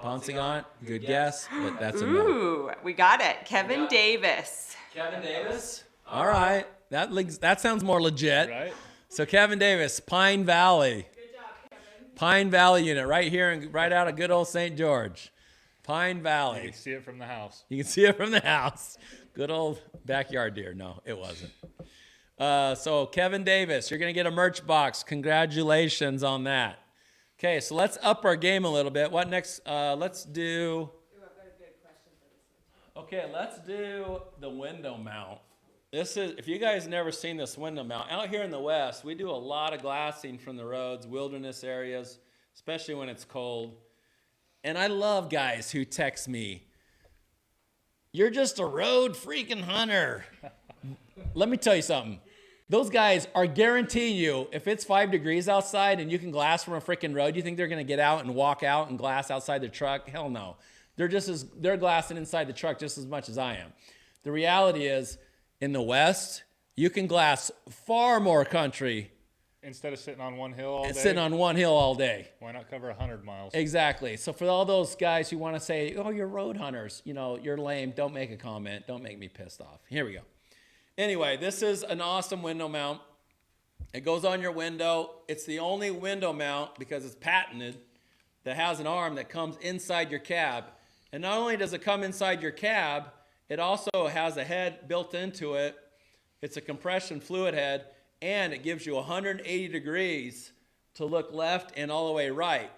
Ponsigon, good guess, but that's a no. Ooh, we got it. Kevin Davis. Kevin Davis? All right, that sounds more legit. Right? So Kevin Davis, Pine Valley. Good job, Kevin. Pine Valley unit, right here, right out of good old St. George. Pine You Valley. can see it from the house. You can see it from the house. Good old backyard deer. No, it wasn't. So Kevin Davis, you're going to get a merch box. Congratulations on that. Okay, so let's up our game a little bit. What next? Let's do. Okay, let's do the window mount. This is, if you guys never seen this window mount, out here in the West, we do a lot of glassing from the roads, wilderness areas, especially when it's cold. And I love guys who text me, "You're just a road freaking hunter." Let me tell you something. Those guys are guaranteeing you, if it's 5 degrees outside and you can glass from a freaking road, you think they're going to get out and walk out and glass outside their truck? Hell no. They're glassing inside the truck just as much as I am. The reality is, in the West, you can glass far more country Instead of sitting on one hill all day, sitting on one hill all day. why not cover 100 miles? Exactly. So for all those guys who want to say, "Oh, you're road hunters, you're lame," don't make a comment. Don't make me pissed off. Here we go. Anyway, this is an awesome window mount. It goes on your window. It's the only window mount, because it's patented, that has an arm that comes inside your cab. And not only does it come inside your cab, it also has a head built into it. It's a compression fluid head, and it gives you 180 degrees to look left and all the way right.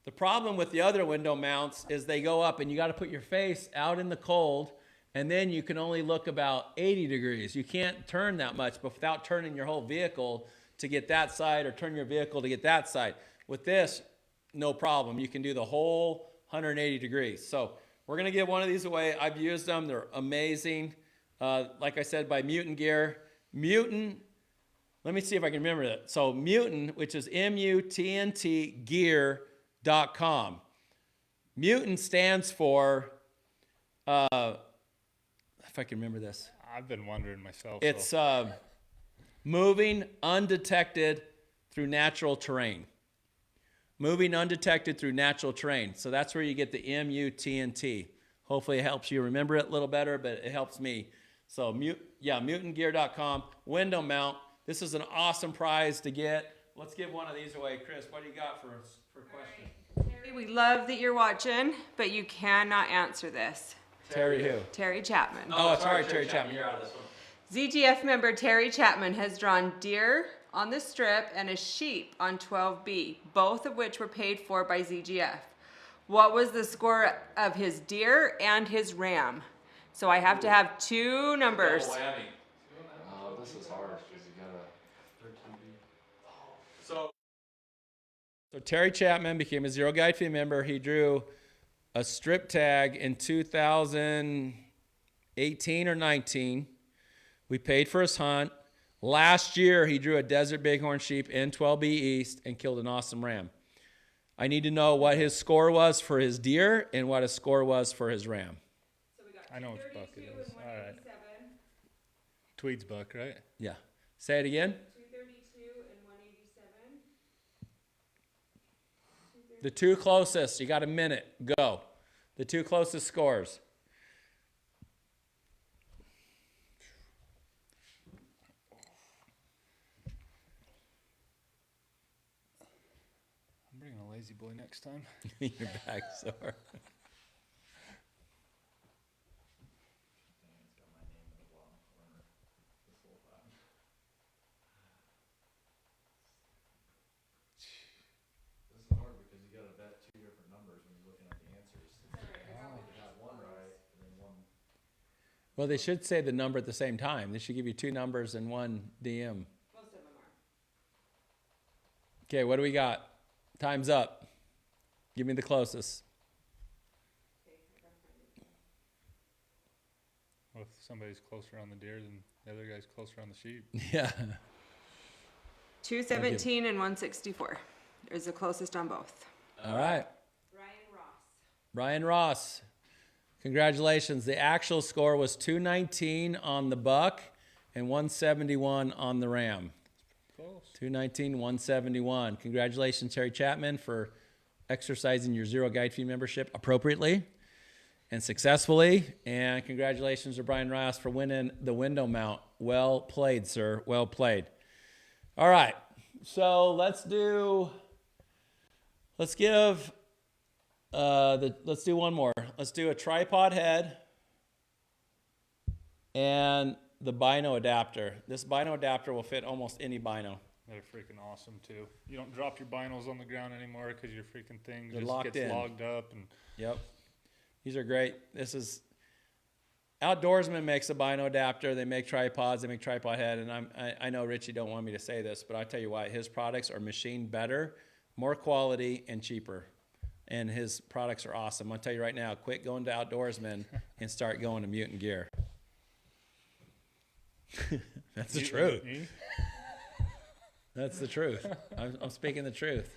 The problem with the other window mounts is they go up and you got to put your face out in the cold, and then you can only look about 80 degrees. You can't turn that much, but without turning your whole vehicle to get that side, or turn your vehicle to get that side. With this, no problem. You can do the whole 180 degrees. So we're going to give one of these away. I've used them. They're amazing. Like I said, by Mutant Gear. Mutant, let me see if I can remember that. So Mutant, which is MUTNT gear.com. Mutant stands for if I can remember this. I've been wondering myself. It's so. moving undetected through natural terrain. Moving undetected through natural terrain. So that's where you get the MUTNT. Hopefully it helps you remember it a little better, but it helps me. So mutantgear.com, window mount. This is an awesome prize to get. Let's give one of these away. Chris, what do you got for a question? Terry, we love that you're watching, but you cannot answer this. Terry who? Terry Chapman. Oh, sorry, Terry Chapman. You're out of this one. ZGF member Terry Chapman has drawn deer on the strip and a sheep on 12B, both of which were paid for by ZGF. What was the score of his deer and his ram? So I have to have two numbers. This is hard because you gotta. So Terry Chapman became a Zero Guide Fee member. He drew a strip tag in 2018 or 19. We paid for his hunt. Last year, he drew a desert bighorn sheep in 12B East and killed an awesome ram. I need to know what his score was for his deer and what his score was for his ram. I know which buck it is. All right. Tweed's buck, right? Yeah. Say it again. 232 and 187. The two closest. You got a minute. Go. The two closest scores. I'm bringing a lazy boy next time. Your back sore. This is hard because you gotta bet two different numbers when you're looking at the answers. You have one right and then one. Well, they should say the number at the same time. They should give you two numbers and one DM. Most of them are. Okay, what do we got? Time's up. Give me the closest. What if somebody's closer on the deer than the other guy's closer on the sheep? Yeah. 217 and 164 is the closest on both. All right. Ryan Ross. Brian Ross. Congratulations. The actual score was 219 on the buck and 171 on the ram. Close. 219, 171. Congratulations, Terry Chapman, for exercising your Zero Guide Fee membership appropriately and successfully. And congratulations to Brian Ross for winning the window mount. Well played, sir. Well played. All right. So let's do one more. Let's do a tripod head and the bino adapter. This bino adapter will fit almost any bino. They're freaking awesome too. You don't drop your binos on the ground anymore because your freaking thing They're just locked gets in. logged up. And Yep. These are great. This is Outdoorsman makes a bino adapter. They make tripods. They make tripod head. And I know Richie don't want me to say this, but I tell you why. His products are machined better, more quality, and cheaper. And his products are awesome. I'll tell you right now, quit going to Outdoorsman and start going to Mutant Gear. That's the truth. That's the truth. I'm speaking the truth.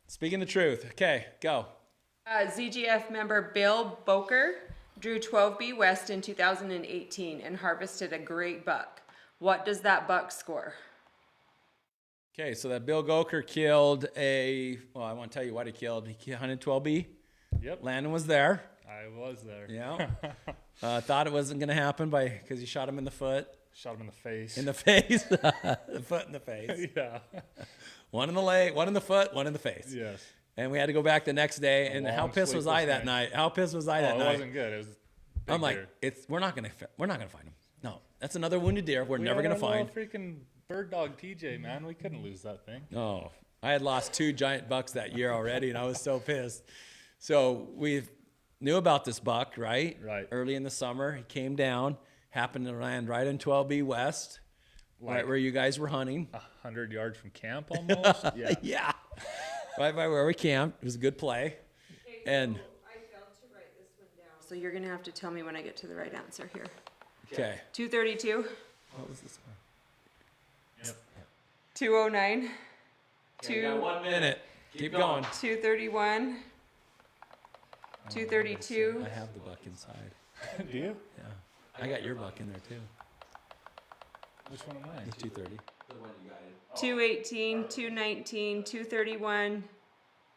Speaking the truth. Okay, go. ZGF member Bill Boker drew 12B West in 2018 and harvested a great buck. What does that buck score? Okay, so that Bill Goker killed I want to tell you what he killed. He hunted 12B. Yep, Landon was there. I was there. Yeah. Thought it wasn't going to happen because he shot him in the foot. Shot him in the face. In the face. The foot in the face. Yeah. One in the leg, one in the foot, one in the face. Yes. And we had to go back the next day. And how long, pissed was I sleepless that night. night? How pissed was I that It night? wasn't good. It was big I'm like, deer. we're not gonna find him. No, that's another wounded deer. We're never gonna had a find. little freaking bird dog TJ, man. We couldn't lose that thing. No, I had lost 2 giant bucks that year already, and I was so pissed. So we knew about this buck, right? Right. Early in the summer, he came down, happened to land right in 12B West, right Like- where you guys were hunting. 100 yards from camp almost. Yeah. Yeah, right by where we camped. It was a good play. And I failed to write this one down. So you're gonna have to tell me when I get to the right answer here. okay, 232, what was this one? 209, You got 1 minute. Keep going. 231, 232, I have the buck inside. Do you? Yeah. I got your buck in there too. Which one am I? It's 230. 218, 219, 231,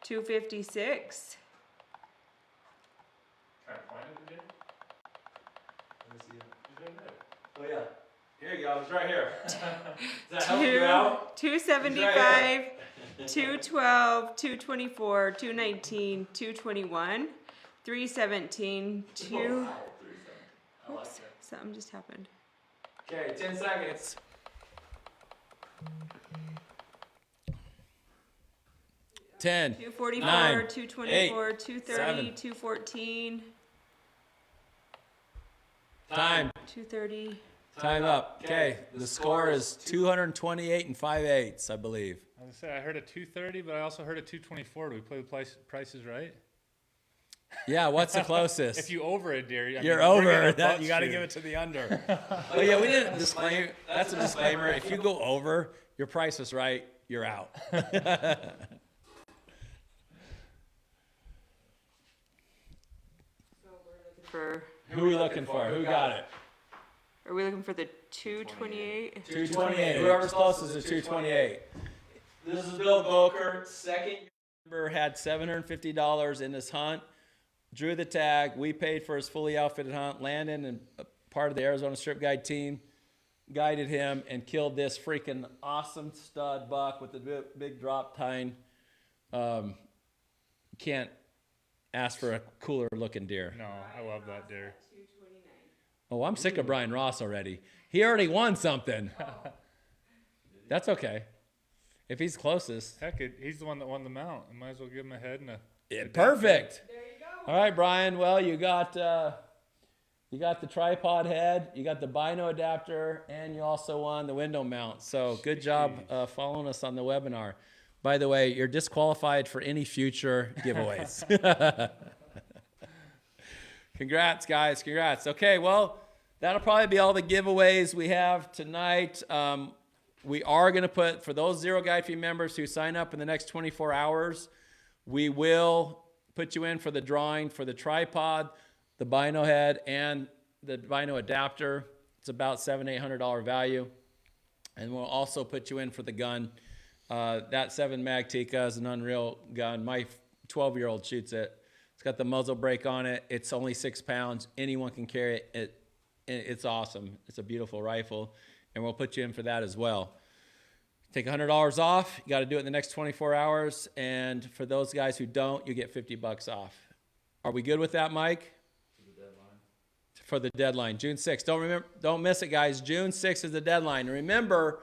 256. Can I find it again? Let me see it. It's right there. Oh yeah. Here you go. It's right here. Does that help Two, you out? 275, 212, 224, 219, 221, 317, 2. Oops, something just happened. Okay, 10 seconds. 10. 244, 9, 224, 8, 230, 7. 214, Time. 230. Time up. Okay, the score is 228 and 5/8, I believe. I was gonna say I heard a 230, but I also heard a 224. Do we play the prices right? Yeah, what's the closest? If you over a deer, I You're mean, we're over. getting our That butts you got to chewed. give it to the under. Oh yeah, we didn't disclaim. That's a disclaimer. If you go over, your price is right. You're out. For, Who are we looking for? Who got it? are we looking for the 228? 228. Whoever's closest is 228. This is Bill Boker. Second member had $750 in this hunt. Drew the tag. We paid for his fully outfitted hunt. Landon and part of the Arizona Strip Guide team guided him and killed this freaking awesome stud buck with the big drop tine. Can't ask for a cooler looking deer. No, I love that deer. Oh, I'm sick of Brian Ross already. He already won something. That's okay. If he's closest. Heck, he's the one that won the mount. I might as well give him a head and a. Yeah, perfect. There you go. All right, Brian. Well, you got the tripod head, you got the bino adapter, and you also won the window mount. So good job following us on the webinar. By the way, you're disqualified for any future giveaways. Congrats, guys. Congrats. Okay, well, that'll probably be all the giveaways we have tonight. We are going to put, for those Zero Guide Fee members who sign up in the next 24 hours, we will put you in for the drawing for the tripod, the bino head, and the bino adapter. It's about $700-800 value. And we'll also put you in for the gun. That 7 Mag Tika is an unreal gun. My 12-year-old shoots it. It's got the muzzle brake on it. It's only 6 pounds. Anyone can carry it. It's awesome. It's a beautiful rifle. And we'll put you in for that as well. Take $100 off. You got to do it in the next 24 hours. And for those guys who don't, you get $50 off. Are we good with that, Mike? For the deadline, June 6th. Don't miss it, guys. June 6th is the deadline. And remember,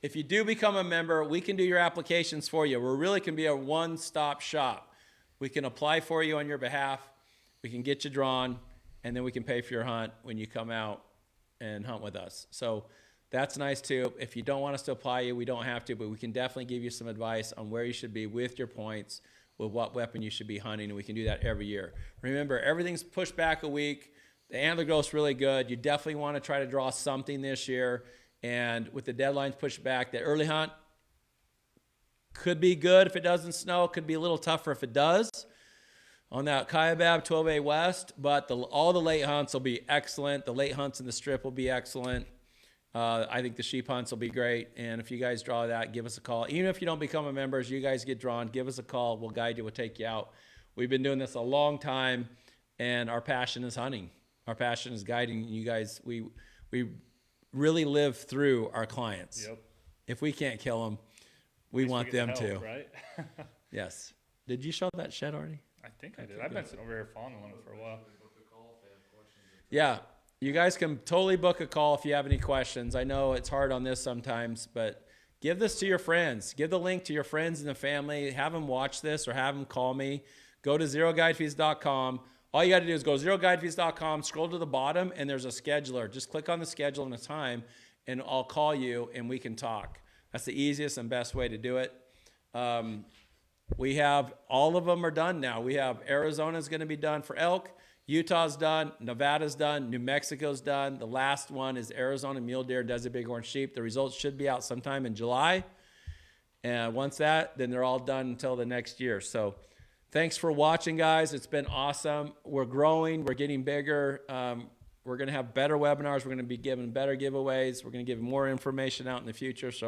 if you do become a member, we can do your applications for you. We really can be a one-stop shop. We can apply for you on your behalf. We can get you drawn, and then we can pay for your hunt when you come out and hunt with us. So that's nice too. If you don't want us to apply you, we don't have to, but we can definitely give you some advice on where you should be with your points, with what weapon you should be hunting, and we can do that every year. Remember, everything's pushed back a week. The antler growth's really good. You definitely want to try to draw something this year. And with the deadlines pushed back, the early hunt could be good if it doesn't snow. Could be a little tougher if it does on that Kaibab 12A West. But all the late hunts will be excellent. The late hunts in the strip will be excellent. I think the sheep hunts will be great. And if you guys draw that, give us a call. Even if you don't become a member, as you guys get drawn, give us a call. We'll guide you. We'll take you out. We've been doing this a long time, and our passion is hunting. Our passion is guiding you guys. We really live through our clients. Yep. If we can't kill them, we At least want get them the to. help, right? Yes. Did you show that shed already? I think I did. I've been sitting over here fondling it for a while. Yeah. You guys can totally book a call if you have any questions. I know it's hard on this sometimes, but give this to your friends. Give the link to your friends and the family. Have them watch this or have them call me. Go to zeroguidefees.com. All you got to do is go to zeroguidefees.com, scroll to the bottom, and there's a scheduler. Just click on the schedule and a time, and I'll call you, and we can talk. That's the easiest and best way to do it. We have, all of them are done now. We have Arizona's going to be done for elk. Utah's done. Nevada's done. New Mexico's done. The last one is Arizona mule deer, desert bighorn sheep. The results should be out sometime in July. And once that, then they're all done until the next year. So thanks for watching, guys. It's been awesome. We're growing. We're getting bigger. We're going to have better webinars. We're going to be giving better giveaways. We're going to give more information out in the future. So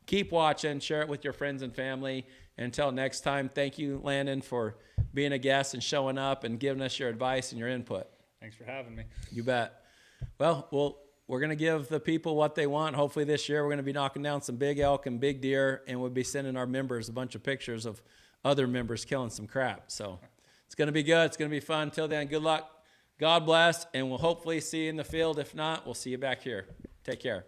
keep watching, share it with your friends and family. Until next time, thank you, Landon, for being a guest and showing up and giving us your advice and your input. Thanks for having me. You bet. Well, we're going to give the people what they want. Hopefully this year we're going to be knocking down some big elk and big deer, and we'll be sending our members a bunch of pictures of other members killing some crap. So it's going to be good. It's going to be fun. Till then, good luck. God bless, and we'll hopefully see you in the field. If not, we'll see you back here. Take care.